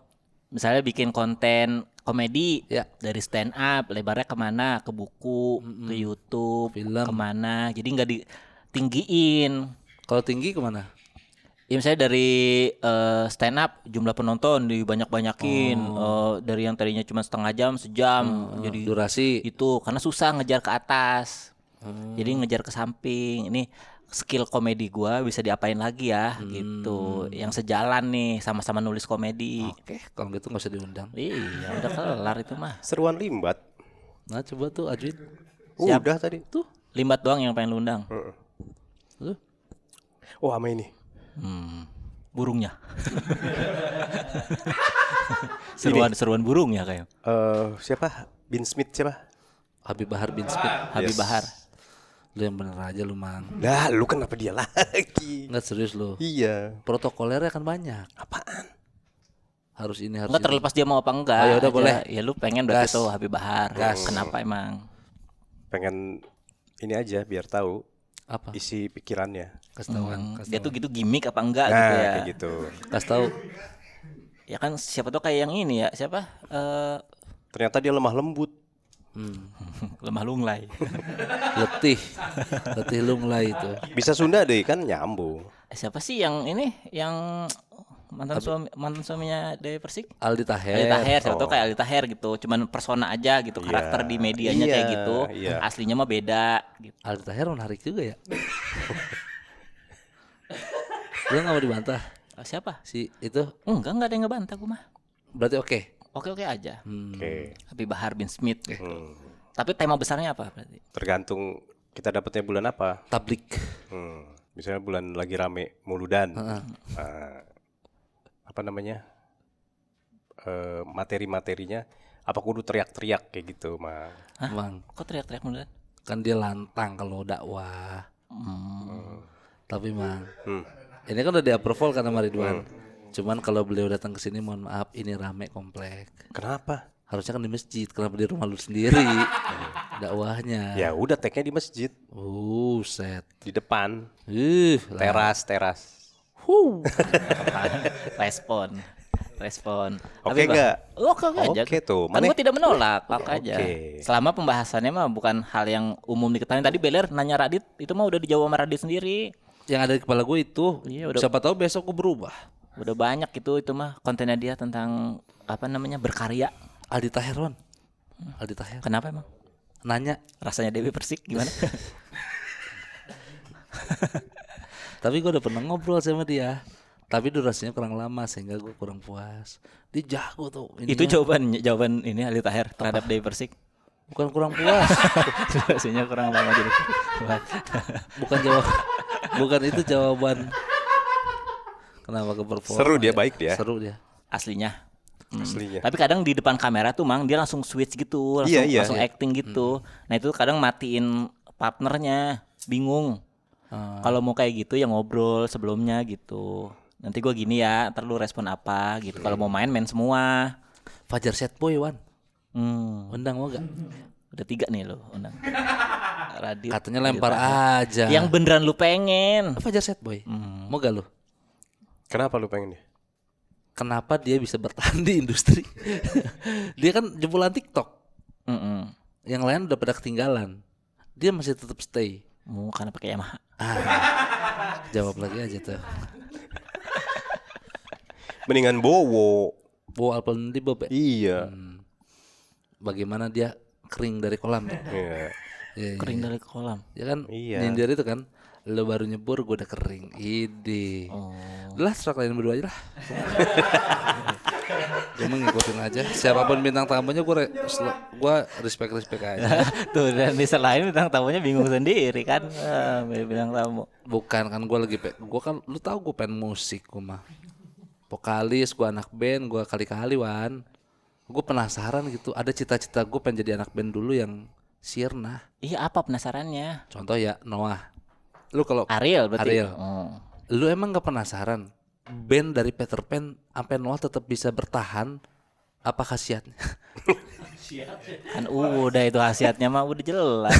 Misalnya bikin konten komedi Ya. dari stand up, lebarnya kemana? Ke buku, ke YouTube, Film. kemana? Jadi nggak ditinggiin. kalau tinggi kemana? Ya misalnya dari stand up jumlah penonton dibanyak-banyakin. Dari yang tadinya cuma setengah jam, sejam jadi Durasi. itu karena susah ngejar ke atas. Jadi ngejar ke samping. Ini skill komedi gua bisa diapain lagi ya gitu. Yang sejalan nih sama-sama nulis komedi. Oke, kalau gitu nggak usah diundang. Iya, udah kelar itu mah. Seruan Limbat. Nah, coba tuh ajuin. Udah tadi. Tuh, Limbat doang yang pengen lu undang. lu. Oh, sama ini. Burungnya. Seruan burung ya kayak. Siapa? Bin Smith siapa? Habib Bahar bin Smith. Habib Yes. Bahar. Lu yang bener aja lu, Mang. Nah, lu kenapa dia lagi? Enggak serius lu. Iya. Protokolernya kan banyak. Apaan? Harus ini harus Enggak ini. terlepas dia mau apa enggak. Oh, ya udah, aja. boleh. Ya lu pengen berarti Gas. tuh Habib Bahar. Gas. Kenapa emang? Pengen ini aja biar tahu Apa? isi pikirannya. Kasih tahuan, kasih Dia tahuan. tuh gitu gimmick apa enggak Nah, gitu ya. kayak gitu. Kasih tahu. Ya kan siapa tuh kayak yang ini ya, siapa? Ternyata dia lemah lembut. Lemah lunglai. Letih. Letih lunglai itu. Bisa Sunda deh kan nyambung. Siapa sih yang ini yang mantan suaminya Dewi Persik? Aldi Taher. Aldi Taher, siapa tuh kayak Aldi Taher gitu. Cuman persona aja gitu, karakter di medianya Iya, kayak gitu. iya. Aslinya mah beda gitu. Aldi Taher menarik juga ya. Lu nggak mau dibantah Siapa? si itu? Enggak ada yang ngebantah gue mah. Berarti oke. Oke aja. Oke. Habib Bahar bin Smith. Tapi tema besarnya apa berarti? Tergantung kita dapatnya bulan apa. Tablik. Misalnya bulan lagi rame Muludan. Apa namanya? Materi-materinya apa kudu teriak-teriak kayak gitu, Mang. Hah? Bang, Kok teriak-teriak mulu? kan dia lantang kalau dakwah. Tapi Mang, ini kan udah di approval kan sama Ridwan. Cuman kalau beliau datang ke sini, mohon maaf, ini rame komplek. Kenapa? Harusnya kan di masjid, kenapa di rumah lu sendiri dakwahnya? Ya udah tag-nya di masjid, Set. di depan, Lah. teras. Respon. Oke Tapi, nggak? Oke aja. Oke tuh. Kan Mana? gue tidak menolak, oke aja. Oke. Selama pembahasannya mah bukan hal yang umum diketahui. Tadi Beler nanya Radit, itu mah udah dijawab sama Radit sendiri. Yang ada di kepala gue itu, Iya, udah. siapa tahu besok gue berubah. Udah banyak itu mah kontennya dia tentang apa namanya berkarya. Aldi Taher, Ron. Aldi Taher. Kenapa emang? Nanya, Rasanya Dewi Persik gimana? tapi gue udah pernah ngobrol sama dia. Tapi durasinya kurang lama sehingga gue kurang puas. Dia jago tuh. Itu jawaban ini Ali Taher terhadap Dewi Persik. Bukan kurang puas. Durasinya kurang lama jadi. Bukan bukan itu jawaban. Kenapa ke performa? Seru dia, ya? baik dia. Seru dia. Aslinya. Aslinya. Tapi kadang di depan kamera tuh Mang dia langsung switch gitu, langsung, Iya. langsung acting gitu. Nah itu kadang matiin partnernya, bingung. Kalau mau kayak gitu ya ngobrol sebelumnya gitu. Nanti gua gini ya, ntar lu respon apa gitu. Kalau mau main semua. Fajar Set Boy, Wan. Undang mau gak? Udah 3 nih lo undang. Radit. Katanya lempar aja. Yang beneran lu pengen. Fajar Set Boy. Mau gak lu? Kenapa lu pengen dia? Kenapa dia bisa bertahan di industri? Dia kan jebolan TikTok. Mm-mm. Yang lain udah pada ketinggalan. dia masih tetap stay. Mau karena pakai Yamaha. Jawab lagi aja tuh. Mendingan Bowo. Bawa Alpaldibo ya? Iya. Bagaimana dia kering dari kolam ya? Iya. Iya, Kering dari kolam. ya kan Iya. nyindir itu kan, lo baru nyebur gue udah kering. Ide. Lah serak kalian berdua aja lah. Gue ngikutin aja. Siapapun bintang tamunya gue respect aja. Tuh, dan di selain bintang tamunya bingung sendiri kan. Bintang tamu. Bukan kan gue lagi gue kan lu tahu gue pengen musik gue mah. Vokalis, gue anak band, gue kali-kali Wan. Gue penasaran gitu. Ada cita-cita gue pengen jadi anak band dulu yang sirna. Iya, apa penasarannya? Contoh ya Noah. Lu kalau Ariel berarti. Ariel. Lu emang gak penasaran band dari Peter Pan sampai Noah tetap bisa bertahan? Apa khasiatnya? Kan udah itu khasiatnya mah udah jelas.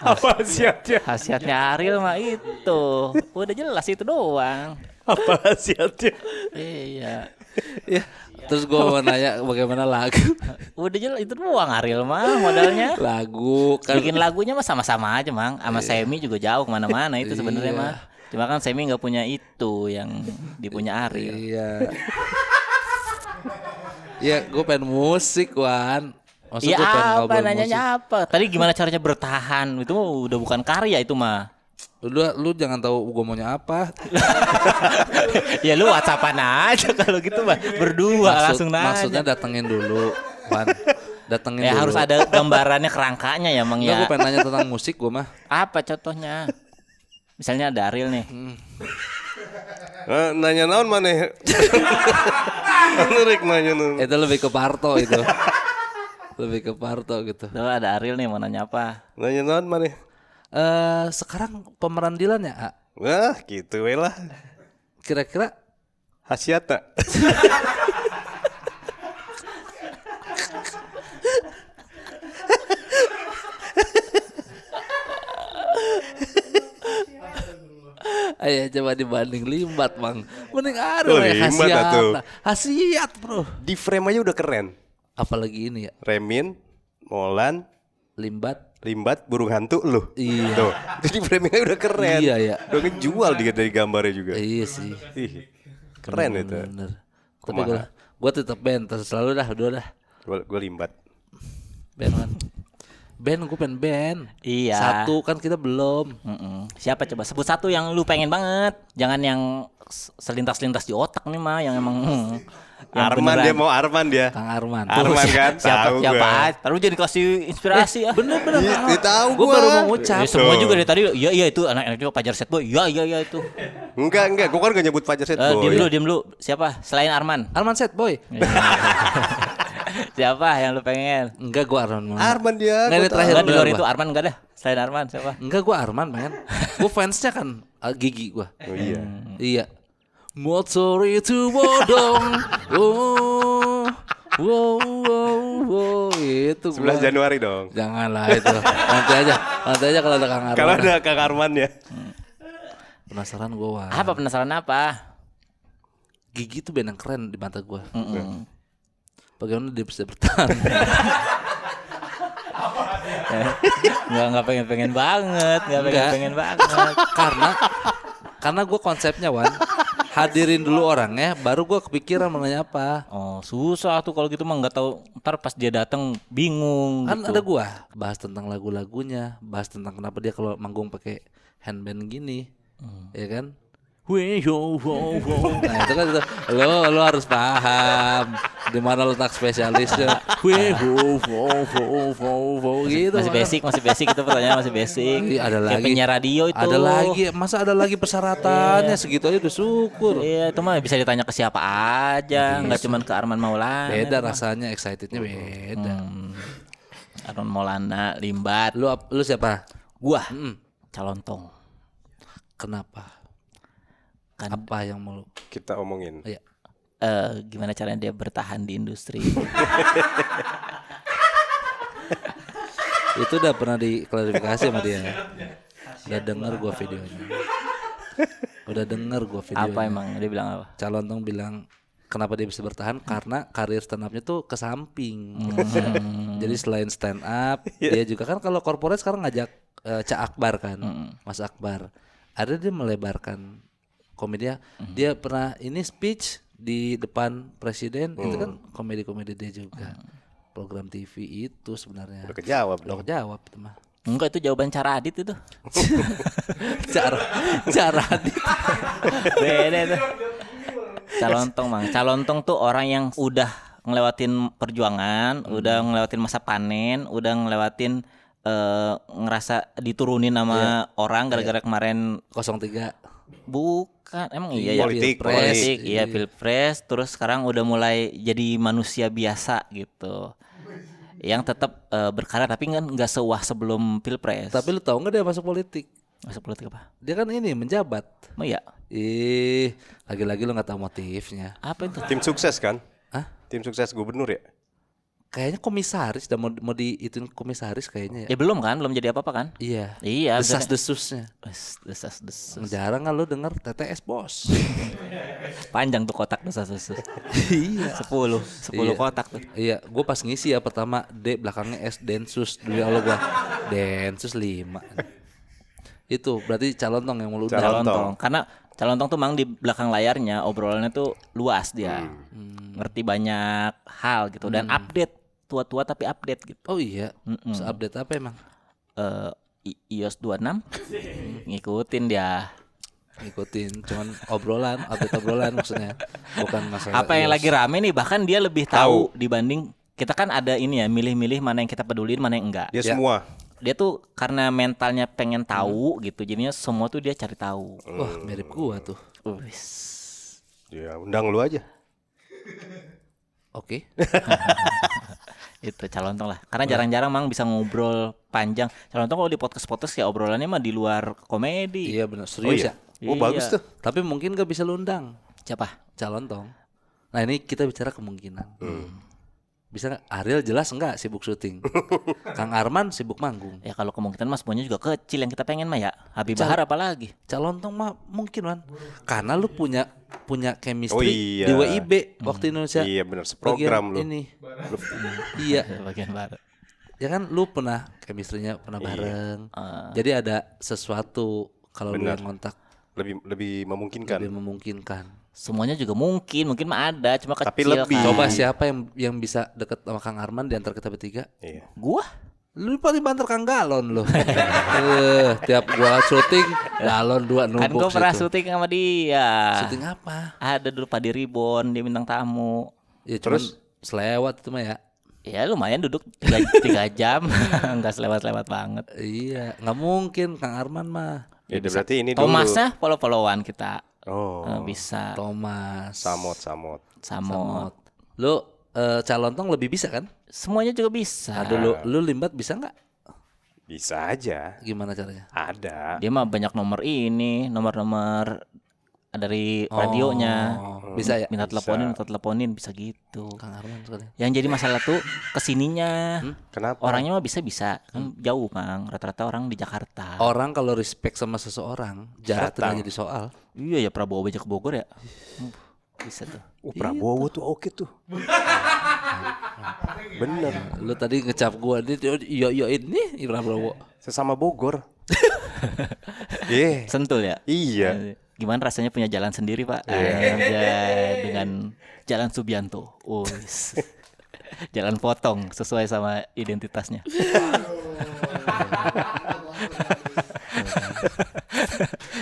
Apa khasiatnya? Khasiatnya Ariel mah itu. Udah jelas itu doang. Apa khasiatnya? Iya. Ya, terus gue mau nanya bagaimana lagu? Udah jelas itu doang Ariel mah modalnya. Lagu kan Bikin lagunya mah sama-sama aja, Mang. Sama Semi juga jauh kemana-mana itu sebenarnya mah. Cuma kan Semi nggak punya itu yang dipunya Ariel. iya. Ya, gue pengen musik Wan. Maksud Iya gue pengen apa ngobrol nanyanya musik. apa? Tadi gimana caranya bertahan? Itu mah udah bukan karya itu mah. Lu jangan tahu gue maunya apa. Ya lu WhatsAppan aja kalau gitu mah. Berdua langsung nanya. Maksudnya datengin dulu Wan. Datengin Ya dulu. harus ada gambarannya kerangkanya ya, Mang Enggak, ya. gue pengen nanya tentang musik gue mah. Apa contohnya? Misalnya ada Ariel nih. Nanya naon maneh? Nurik nanya naon. Itu lebih ke Parto itu. Lebih ke Parto gitu. Tuh ada Ariel nih mau nanya apa? Nanya naon maneh? Sekarang pemeran Dilan ya, A? Wah, gitu we lah. Kira-kira Khasiatna. ayo coba dibanding Limbat, Bang. Mending ada Oh, ya Limbat khasiat. atuh. Khasiat, Bro. Di frame aja udah keren. Apalagi ini ya, Remin, Molan, Limbat. Limbat, burung hantu lu. Iya. Tuh, jadi framingnya udah keren. Iya, ya. Udah ngejual dia dari gambarnya juga. Iya sih. Ih, keren itu. Bener. Tapi Kumaha? gue tetap band, selalu dah, udah dah. Gue Limbat. Band kan. Band, gue pengen band. Iya. Satu kan kita belum. Siapa coba sebut satu yang lu pengen banget. Jangan yang selintas-lintas di otak nih mah yang emang yang Arman beneran. dia mau Arman dia. Kang Arman. Arman kan? Siapa Tahu siapa gua. aja. Taruh jadi kasih inspirasi ya. Bener-bener. Dia tahu Gue gua. baru mau ngucap. Ya, semua Tuh. juga dari tadi. Iya itu anak-anak juga Pajar Set Boy. Iya itu. Enggak, gue kan gak nyebut Fajar Set Boy. Diem dulu. Siapa? Selain Arman. Arman Set Boy. Siapa yang lu pengen? Enggak, gue Arman. Arman dia. Nggak, ini gua terakhir tahu. Enggak di luar gua. itu Arman enggak dah. Selain Arman siapa? Enggak, gue Arman, men. Gue fansnya kan Gigi gue. Oh iya. Iya. Motor itu bodong. Oh. Wow. Itu 11 Januari dong. Janganlah itu. Nanti aja kalau ada Kang Arman. Kalau ada Kang Arman ya. Penasaran gue, Wah. Apa penasaran apa? Gigi tuh band yang keren di mata gue. Bagaimana dia bisa bertahan? Enggak pengen banget, enggak Enggak. pengen banget. karena gue konsepnya Wan, hadirin dulu orangnya, baru gue kepikiran mau nanya apa. Oh, susah tuh kalau gitu mah nggak tahu. Ntar pas dia datang bingung Kan gitu. ada gue bahas tentang lagu-lagunya, bahas tentang kenapa dia kalau manggung pakai handband gini, ya kan? Nah itu kan itu. Lo harus paham di mana letak spesialisnya. Gitu. Masih basic itu pertanyaan masih basic. Iya, ada Kayak lagi. penyiar radio itu. Ada lagi, masa ada lagi persyaratannya segitu aja udah syukur. Iya, itu mah bisa ditanya ke siapa aja, nggak cuma ke Arman Maulana. Beda itu mah. rasanya, excitednya beda. Arman Maulana, Limbat. Lu siapa? Gua Calontong. Kenapa? Kan Apa yang mau lu? Kita omongin. Iya. gimana caranya dia bertahan di industri. Itu udah pernah diklarifikasi sama dia. Udah denger gua videonya. Apa emang dia bilang apa? Calontong bilang kenapa dia bisa bertahan karena karir stand up-nya tuh ke samping. Jadi selain stand up, dia juga kan kalau corporate sekarang ngajak Cak Akbar kan, Mas Akbar. Ada dia melebarkan komedinya. Dia pernah ini speech di depan presiden, itu kan komedi-komedi dia juga. Program TV itu sebenarnya. Udah kejawab. Udah kejawab itu mah. Enggak, itu jawaban cara Adit itu. Cara Beda tuh. Calontong, Mang. Calontong tuh orang yang udah ngelewatin perjuangan, udah ngelewatin masa panen, udah ngelewatin ngerasa diturunin sama orang gara-gara kemarin 03. bukan emang iya ya Politik, politik, iya pilpres, terus sekarang udah mulai jadi manusia biasa gitu. Yang tetap berkarir tapi kan nggak sewah sebelum pilpres. Tapi lu tahu nggak dia masuk politik? masuk politik apa? Dia kan ini menjabat. Oh iya. Lagi-lagi lu nggak tahu motifnya. Apa itu? Tim sukses kan? Hah? Tim sukses gubernur ya? Kayaknya komisaris, dan mau diituin komisaris kayaknya ya. Ya belum kan, belum jadi apa-apa kan? Iya. Iya. Desas-desusnya. Desas. Jarang kan lu denger TTS bos. Panjang tuh kotak desas. Iya. 10 Iya. kotak tuh. Iya, gue pas ngisi ya pertama D, belakangnya S Densus. Demi Allah gua Densus 5. Itu berarti calontong yang mau lu undang. Calontong. Karena Calontong tuh mang di belakang layarnya obrolannya tuh luas dia. Ngerti banyak hal gitu dan update tua-tua tapi update gitu. Oh iya. Se-update apa emang? iOS 26 ngikutin dia. Ngikutin cuman update obrolan maksudnya. Bukan masalah. Apa yang iOS. lagi rame nih, bahkan dia lebih tahu dibanding kita kan ada ini ya, milih-milih mana yang kita pedulin, mana yang enggak. Dia Ya. semua. Dia tuh karena mentalnya pengen tahu gitu, jadinya semua tuh dia cari tahu. Wah, mirip gua tuh. Wis. Ya undang lu aja. Oke. Itu Calontong lah. Karena jarang-jarang mang bisa ngobrol panjang. Calontong kalau di podcast-podcast ya obrolannya mah di luar komedi. Iya benar, serius ya. Oh Iya. bagus tuh. Tapi mungkin gak bisa lu undang Siapa? Calontong. Nah ini kita bicara kemungkinan. Bisa nggak? Ariel jelas enggak sibuk syuting. Kang Arman sibuk manggung. Ya kalau kemungkinan mas semuanya juga kecil yang kita pengen mah ya. Habib Bahar apalagi. Calontong mah mungkin kan. Karena lu punya chemistry Oh, iya. di WIB waktu Indonesia. Iya benar, seprogram lu. bagian ini. Iya. Bagian baru. Ya kan lu pernah chemistry-nya pernah bareng. Jadi ada sesuatu kalau lu Benar. yang ngontak Lebih memungkinkan. lebih memungkinkan. Semuanya juga mungkin mah ada, cuma kecil. Tapi lebih. kan. Coba siapa yang bisa deket sama Kang Arman di antara kita bertiga? Iya. Gua Lu paling banter Kang Galon lu. Tiap gua syuting Galon 2 numpuk kan gua pernah situ. syuting sama dia. Syuting apa? Ada dulu Padi Ribon, dia bintang tamu. Ya terus selewat itu mah ya. Ya lumayan duduk 3 jam, nggak selewat-lewat banget. Iya, nggak mungkin Kang Arman mah. Ya, berarti ini dulu. Thomasnya follow-followan kita. Oh. Bisa. Thomas. Samot. Samot. Lu Calontong lebih bisa kan? Semuanya juga bisa. Nah, dulu lu Limbat bisa nggak? Bisa aja. Gimana caranya? Ada. Dia mah banyak nomor ini, nomor dari radionya. Bisa ya? Minta teleponin, bisa gitu. Kang Arman sekali. Yang jadi masalah tuh kesininya. Kenapa? Orangnya mah bisa kan jauh mang. Rata-rata orang di Jakarta. Orang kalau respect sama seseorang, jarak Datang. tidak jadi soal. Iya ya, Prabowo aja ke Bogor ya. Bisa tuh. Prabowo tuh oke tuh. Bener. Lu tadi ngecap gua iya ini Prabowo. Sesama Bogor. Iya. Sentul ya. Iya. Gimana rasanya punya jalan sendiri pak? Dengan Jalan Subianto. Jalan potong sesuai sama identitasnya.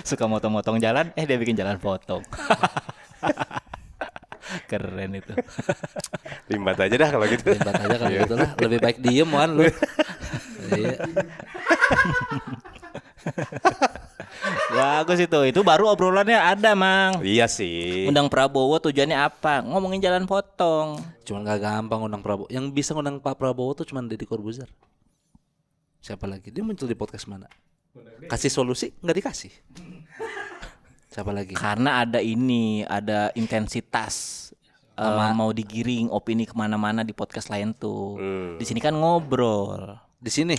Suka motong-motong jalan, dia bikin jalan potong. Keren itu. Limbat aja dah kalau gitu. Limbat aja kalau gitu lah. Lebih baik diem kan lu. Iya. Bagus itu. Itu baru obrolannya ada, Mang. Iya sih. Undang Prabowo tujuannya apa? Ngomongin jalan potong. Cuman gak gampang undang Prabowo. Yang bisa undang Pak Prabowo tuh cuman Deddy Corbuzier. Siapa lagi? Dia muncul di podcast mana? Kasih solusi nggak dikasih. Siapa lagi? Karena ada intensitas. Mau digiring opini kemana-mana di podcast lain tuh. Di sini kan ngobrol. Di sini.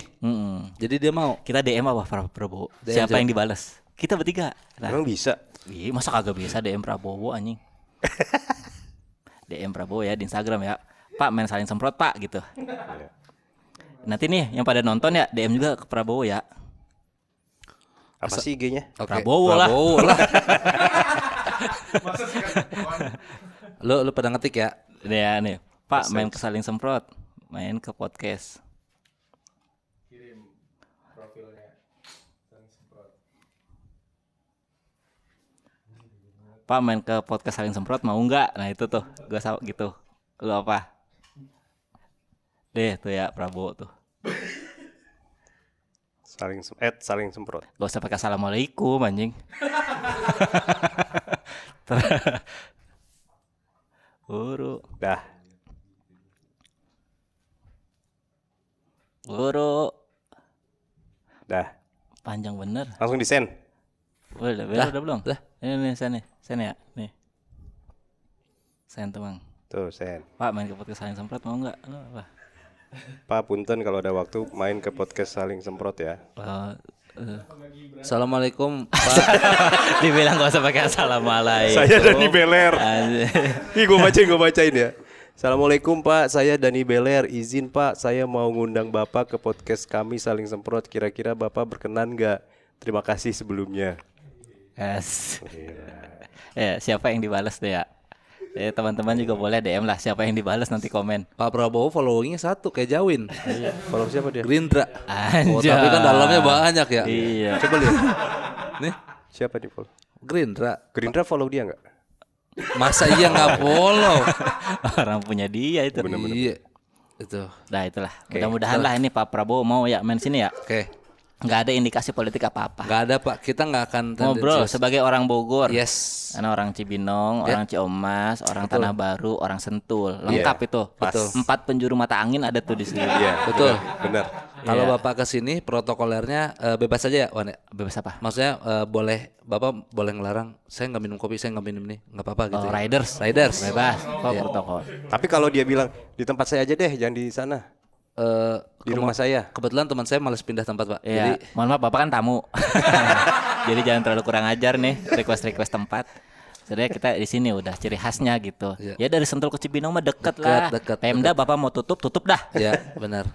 Jadi dia mau. Kita DM apa Prabowo? DM Siapa yang dibales? Kita bertiga. Nah, Emang bisa. iya, masa kagak bisa DM Prabowo anjing. DM Prabowo ya di Instagram ya. Pak main saling semprot pak gitu. Nanti nih yang pada nonton ya DM juga ke Prabowo ya. Apa sih IG-nya? Oke, Prabowo lah. Masa sih kan? Lu pada ngetik ya. Ini ya nih, Pak main ke Saling Semprot, main ke podcast. Kirim profilnya. Dan semprot. Pak main ke podcast Saling Semprot mau nggak? Nah itu tuh, gue gitu. Lu apa? Deh tuh ya Prabowo tuh. Saling semprot. Gak usah pakai assalamualaikum anjing. Guru, Dah. guru, Dah. panjang bener. Langsung di-send. Udah belum? Dah. Ini nih, sen ya, nih. Sen tuh bang. Tuh, send. Pak main ke podcast Saling Semprot mau nggak? Lu apa? Pak punten kalau ada waktu main ke podcast Saling Semprot ya. Assalamualaikum Pak. Dibilang gak usah pakai assalamualaikum. Saya Dani Beler. Anjing. Ih, gue bacain ya. Assalamualaikum Pak, saya Dani Beler. Izin Pak, saya mau ngundang Bapak ke podcast kami Saling Semprot. Kira-kira Bapak berkenan nggak? Terima kasih sebelumnya. Yes. Ya, siapa yang dibalas deh ya? Teman-teman juga boleh DM lah siapa yang dibalas nanti komen. Pak Prabowo followingnya 1 kayak Jawin. Follow siapa dia? Gerindra. Oh, Anjay. tapi kan dalamnya banyak ya. Iya. Coba lihat. Nih, Siapa di follow? Gerindra. Gerindra follow dia nggak? Masa iya nggak follow? Orang punya dia itu. Iya. Itu. Nah itulah. Mudah-mudahan lah ini Pak Prabowo mau ya main sini ya. Oke. Nggak ada indikasi politik apa-apa. Nggak ada Pak. Kita nggak akan Ngobrol tendensius. sebagai orang Bogor. Yes. Karena orang Cibinong, orang Ciomas, orang Tanah Baru, orang Sentul, lengkap itu. Betul. 4 penjuru mata angin ada tuh di sini. Iya. Betul. Benar. Kalau Iya. Bapak kesini protokolernya bebas aja ya, Wan. Ya? Bebas apa? Maksudnya Bapak boleh ngelarang. Saya nggak minum kopi, saya nggak minum ini, nggak apa-apa gitu. Oh, ya. Riders. Riders. Bebas. Kok protokol. Tapi kalau dia bilang di tempat saya aja deh, jangan di sana. Di rumah saya. Kebetulan teman saya malas pindah tempat Pak. Iya, Jadi mohon maaf Bapak kan tamu. Jadi jangan terlalu kurang ajar nih request tempat. Sebenarnya kita di sini udah ciri khasnya gitu. Iya. Ya dari Sentul ke Cibinong mah deket lah. Deket. Pemda Bapak mau tutup dah. ya benar.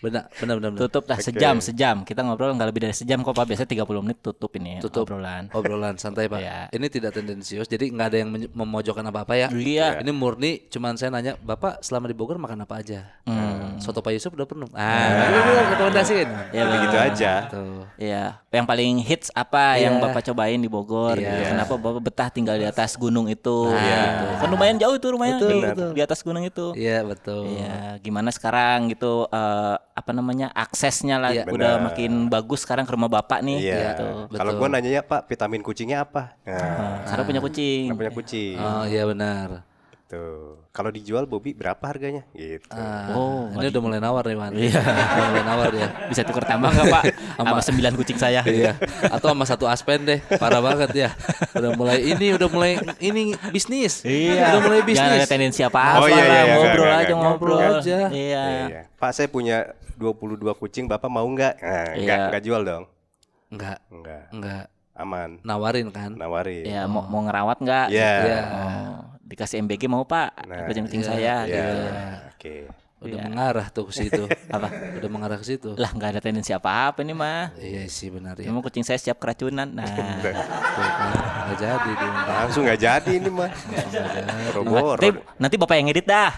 Benar. Tutup dah sejam. Kita ngobrol nggak lebih dari sejam kok Pak. Biasanya 30 menit tutup ini Tutup obrolan. Obrolan santai Pak. Iya. Ini tidak tendensius, jadi nggak ada yang memojokkan apa-apa ya. Iya. Ini murni, cuman saya nanya, Bapak selama di Bogor makan apa aja? Soto Pak Yusuf udah penuh. Rekomendasiin. Ya Begitu aja. Tuh. Iya, yang paling hits apa yang Bapak cobain di Bogor? Iya. Gitu. Kenapa Bapak betah tinggal di atas gunung itu? Gitu. Kan lumayan jauh itu rumahnya di atas gunung itu. Iya betul. Iya, gimana sekarang gitu apa namanya aksesnya lah Iya. udah Benar. makin bagus sekarang ke rumah bapak nih. Iya. Gitu. Kalau gua nanyanya Pak, vitamin kucingnya apa? Nah, Karena punya kucing. nggak punya kucing. Oh iya benar. Tuh. Kalau dijual Bobby berapa harganya? Gitu. Oh, Ini udah mulai nawar nih Man. Iya. Udah mulai nawar ya. Bisa tukar tambah nggak Pak? Sama 9 kucing saya. Iya. Atau sama 1 aspen deh. Parah banget ya. Udah mulai ini bisnis. Iya. Udah mulai Jangan ada bisnis. tendensi apa-apa Oh, iya, lah, iya, ngobrol enggak, aja enggak, ngobrol enggak. Aja. Iya. Iya. Pak, saya punya 22 kucing, Bapak mau nggak? Nah, Iya. enggak jual dong. Enggak. Enggak. Aman. Nawarin kan. Nawarin. Iya, mau ngerawat nggak? Iya. Iya. Oh, dikasih MBG mau Pak? Nah, Kucing-kucing saya. Iya. Gitu. Oke. Udah Iya. mengarah tuh ke situ. Apa? Udah mengarah ke situ. Lah nggak ada tendensi apa-apa ini mah. Iya sih benar ya. Cuma kucing saya siap keracunan. Nah, Tuh, kan. Nggak jadi dia. Langsung nggak jadi ini mah. Boro-boro. nanti bapak yang edit dah.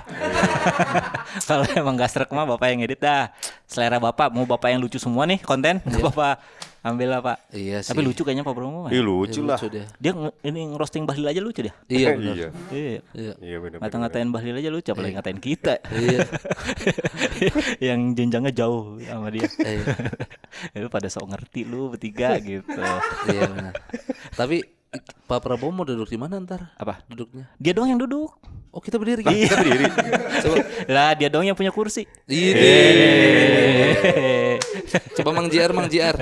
Kalau emang gak srek mah bapak yang edit dah. Selera bapak mau bapak yang lucu semua nih konten, bapak ambil lah Pak. Iya sih. Tapi lucu kayaknya Pak Bromo mah. Ih, lucu lah. Lucu dia. Dia ini ngerosting Bahlil aja lucu dia. Iya benar. Iya. Iya. Iya. Iya benar. Ngata-ngatain Bahlil aja lucu, apalagi ngatain kita. Iya. Yang jenjangnya jauh sama dia. Iya. Itu pada sok ngerti lu bertiga gitu. Iya benar. Tapi Pak Prabowo mau duduk di mana ntar? Apa? Duduknya? Dia doang yang duduk. Oh kita berdiri. Kita berdiri. Coba. Lah dia doang yang punya kursi. Coba Mang JR.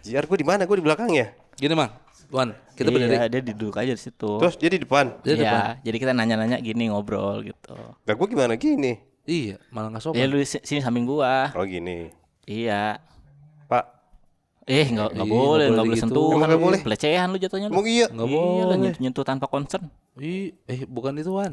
JR gue di mana? Gue di belakangnya. Gini Mang. Wan, kita Iya, berdiri. dia duduk aja di situ. Terus dia di depan. Dia Iya, depan. jadi kita nanya-nanya gini ngobrol gitu. Nah, gue gimana gini? Iya, malah nggak sopan. Ya lu di sini samping gua. Oh gini. Iya. Pak, Nggak Iya, boleh, nggak boleh gitu. sentuh. Emang nggak boleh? Pelecehan lu jatuhnya. Emang iya? Nggak Iya lah, boleh. nyentuh tanpa concern. Bukan itu Wan.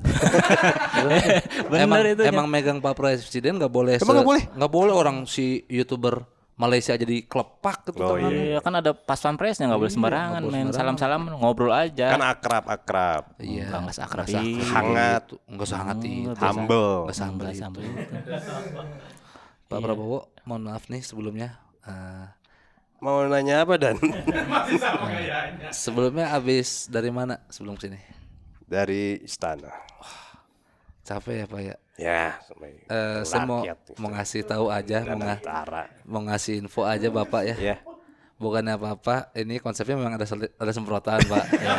Bener itu. Emang megang Pak Presiden nggak boleh. Emang nggak boleh? Nggak boleh orang si YouTuber Malaysia jadi klepak gitu Oh, tangannya. Iya kan ada pas pampresnya nggak boleh sembarangan main salam-salam ngobrol aja. Kan akrab. Iya. Nggak akrab Nggak itu. Hangat. Nggak sehangat itu. Humble. Nggak sambel Nggak itu. sambel itu. Pak Prabowo, mohon maaf nih sebelumnya. Mau nanya apa Dan? Sebelumnya abis dari mana sebelum sini? Dari istana. Capek ya Pak ya. Ya, sampai Saya mau rakyat itu. ngasih tahu aja, Antara. mau ngasih info aja Bapak ya. Ya. Bukannya apa-apa, ini konsepnya memang ada semprotan Pak. Ya.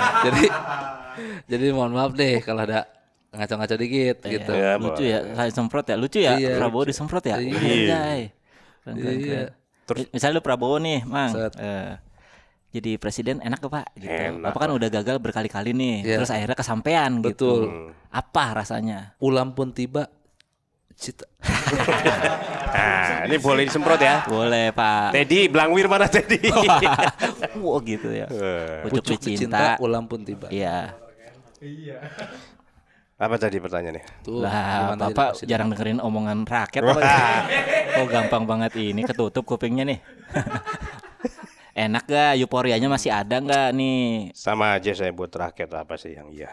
Jadi mohon maaf deh kalau ada ngaco-ngaco dikit gitu. Ya, Lucu ya, saya semprot ya. Lucu ya, Iya. Prabowo disemprot ya. Iya. Anjay. Keren, keren, Iya. keren. Misalnya lu Prabowo nih, Mang. Set. Jadi presiden enak ke Pak gitu. Enak, Bapak kan udah gagal berkali-kali nih. Iya. Terus akhirnya kesampean Betul. gitu. Apa rasanya? Ulam pun tiba. Cita. Nah, ini boleh disemprot ya. Boleh, Pak. Teddy, Blangwir mana Teddy? Wow gitu ya. Pucuk Pucuk dicinta. dicinta, ulam pun tiba. Iya. Apa tadi pertanyaannya? Tuh, Lah, gimana jadi Bapak presiden? jarang dengerin omongan rakyat apa ya? Oh, gampang banget ini ketutup kupingnya nih. Enak gak? Euforianya masih ada nggak nih? Sama aja saya buat rakyat apa sih yang iya.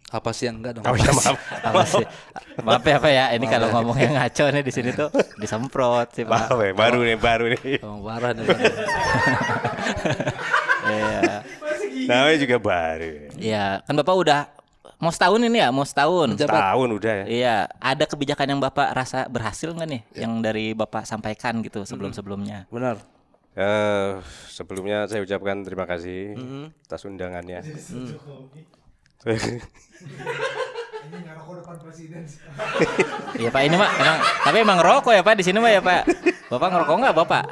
Apa sih yang enggak dong? Oh iya maaf. Apa sih? Maaf ya Pak ya, ini kalau ngomongnya ngaco nih di sini tuh disemprot sih Pak. Maaf ya, baru nih. Emang parah nih Pak. Iya. Namanya juga baru. Iya, kan Bapak udah mau setahun ini ya, mau setahun. Tahun udah ya. Iya, ada kebijakan yang Bapak rasa berhasil nggak nih, yang dari Bapak sampaikan gitu sebelum-sebelumnya? Benar. Sebelumnya saya ucapkan terima kasih atas undangannya. Ini ngerokok depan presiden. Iya Pak, ini Pak, tapi emang rokok ya Pak di sini Pak ya Pak. Bapak ngerokok nggak Bapak?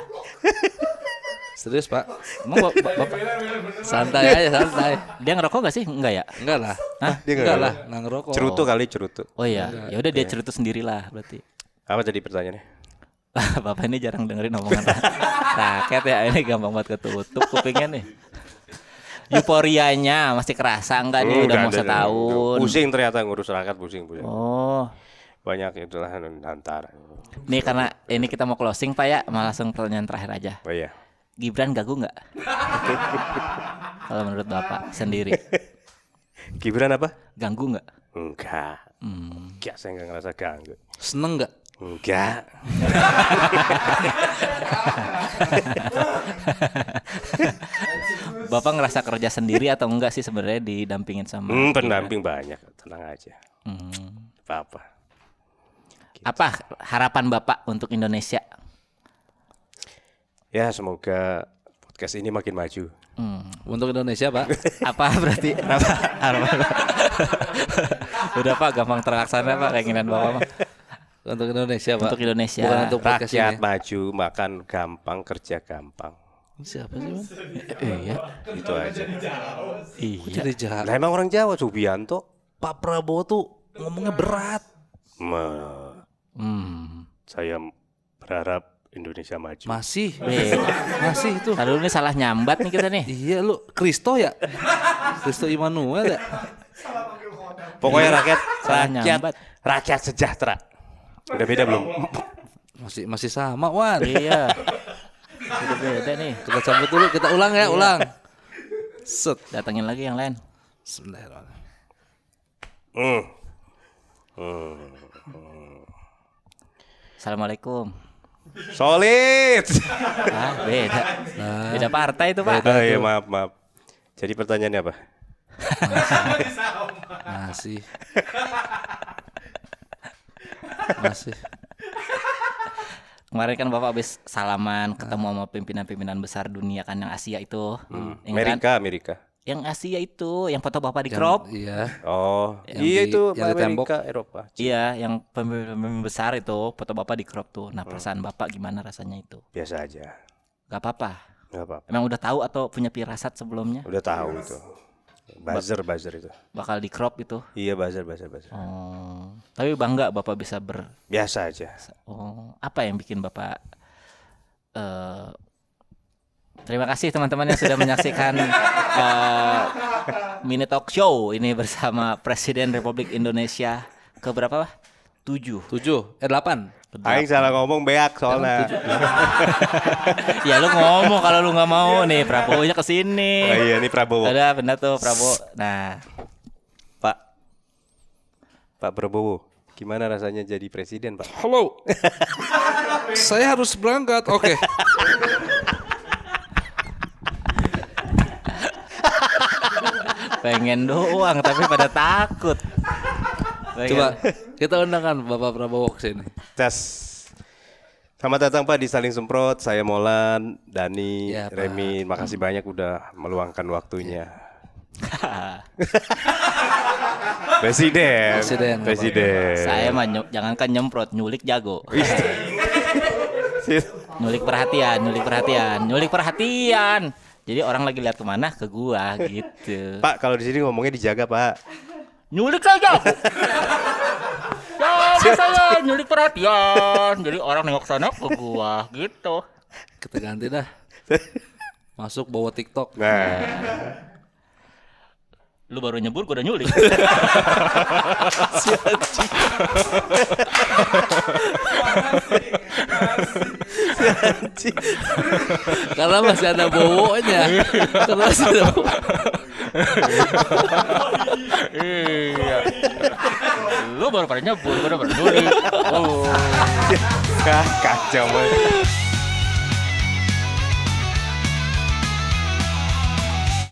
Serius Pak? Emang Bapak Santai aja, santai. dia ngerokok nggak sih? Enggak ya? Enggak lah. Hah? Dia Enggak lah, enggak ngerokok. Cerutu kali cerutu. Oh iya, ya udah dia cerutu sendirilah berarti. Apa tadi pertanyaannya? Bapak ini jarang dengerin omongan rakyat ya, ini gampang banget ketutup kupingnya nih. Euforianya masih kerasa enggak nih udah mau setahun? Pusing ternyata ngurus rakyat pusing. Oh, Banyak itulah antara. nih karena ini kita mau closing Pak ya, mau langsung pertanyaan terakhir aja. Oh iya. Gibran gagu nggak? Kalau menurut Bapak sendiri, Gibran apa? ganggu nggak? Enggak. Enggak, saya enggak ngerasa ganggu. Seneng enggak? Enggak. Bapak ngerasa kerja sendiri atau enggak sih sebenarnya didampingin sama? Pendamping banyak, tenang aja. Apa-apa. Apa harapan Bapak untuk Indonesia? Ya, semoga podcast ini makin maju. Untuk Indonesia Pak. Apa berarti? Apa harapan? Udah Pak, gampang terlaksana Pak keinginan Bapak mah. Untuk Indonesia Pak. Untuk Indonesia. Bukan untuk podcast Rakyat ini. maju, makan gampang, kerja gampang. Siapa sih Bang? Iya. Itu aja. Iya. Jadi jahat. Lah emang orang Jawa, Subianto. Pak Prabowo tuh ngomongnya berat. Saya berharap Indonesia maju. Masih. Weh. Masih itu. Lalu ini salah nyambat nih kita nih. Iya lu Kristo ya? Kristo Immanuel ya? Pokoknya rakyat, Salah rakyat, nyambat. rakyat sejahtera. Udah beda belum? Masih sama Wan. Iya. Udah beda nih. Kita cabut dulu, kita ulang ya, ulang. Set. Datangin lagi yang lain. Bismillahirrahmanirrahim. Assalamualaikum. Solid. Beda. Beda partai itu Pak. Oh iya, maaf. Jadi pertanyaannya apa? Masih. Masih. Kemarin kan Bapak habis salaman ketemu sama pimpinan-pimpinan besar dunia kan yang Asia itu. Ingat kan? Amerika. Yang Asia itu, yang foto Bapak di crop. Iya. Oh, Yang iya di- itu yang di tembok. Amerika, Eropa. Iya, yang pemimpin besar itu foto Bapak di crop tuh. Nah, perasaan Bapak gimana rasanya itu? Biasa aja. Gak apa-apa. Enggak apa-apa. Emang udah tahu atau punya firasat sebelumnya Udah tahu itu. Buzzer itu. bakal di crop itu? Iya, buzzer. Oh, tapi bangga Bapak bisa Biasa aja. Oh, apa yang bikin Bapak Terima kasih teman-teman yang sudah menyaksikan mini talk show ini bersama Presiden Republik Indonesia ke berapa, Pak? 7. 8. Aing salah ngomong beak soalnya. Ya lu ngomong kalau lu nggak mau nih Prabowo-nya kesini. Oh iya, ini Prabowo. Ada benar tuh Prabowo. Nah, Pak Prabowo, gimana rasanya jadi presiden, Pak? Halo. Saya harus berangkat. Oke. pengen doang tapi pada takut. Coba kita undangkan Bapak Prabowo ke sini. Tes. Selamat datang Pak di Saling Semprot. Saya Molan, Dani, Ya, Pak. Remin. Makasih banyak udah meluangkan waktunya. Presiden. Saya mah jangankan nyemprot, nyulik jago. Nyulik perhatian. Jadi orang lagi lihat kemana, ke gua gitu. Pak, kalau di sini ngomongnya dijaga, Pak. Nyulik aja. Ya, saya nyulik perhatian. Jadi orang nengok sana ke gua gitu. Kita ganti dah. Masuk bawa TikTok. Nah, Lu baru nyebur, gua udah nyulik. Karena masih ada bowonya. Karena masih ada bowo. Iya. Lu baru pada nyebur, gua udah baru nyulik. Oh. kacau banget.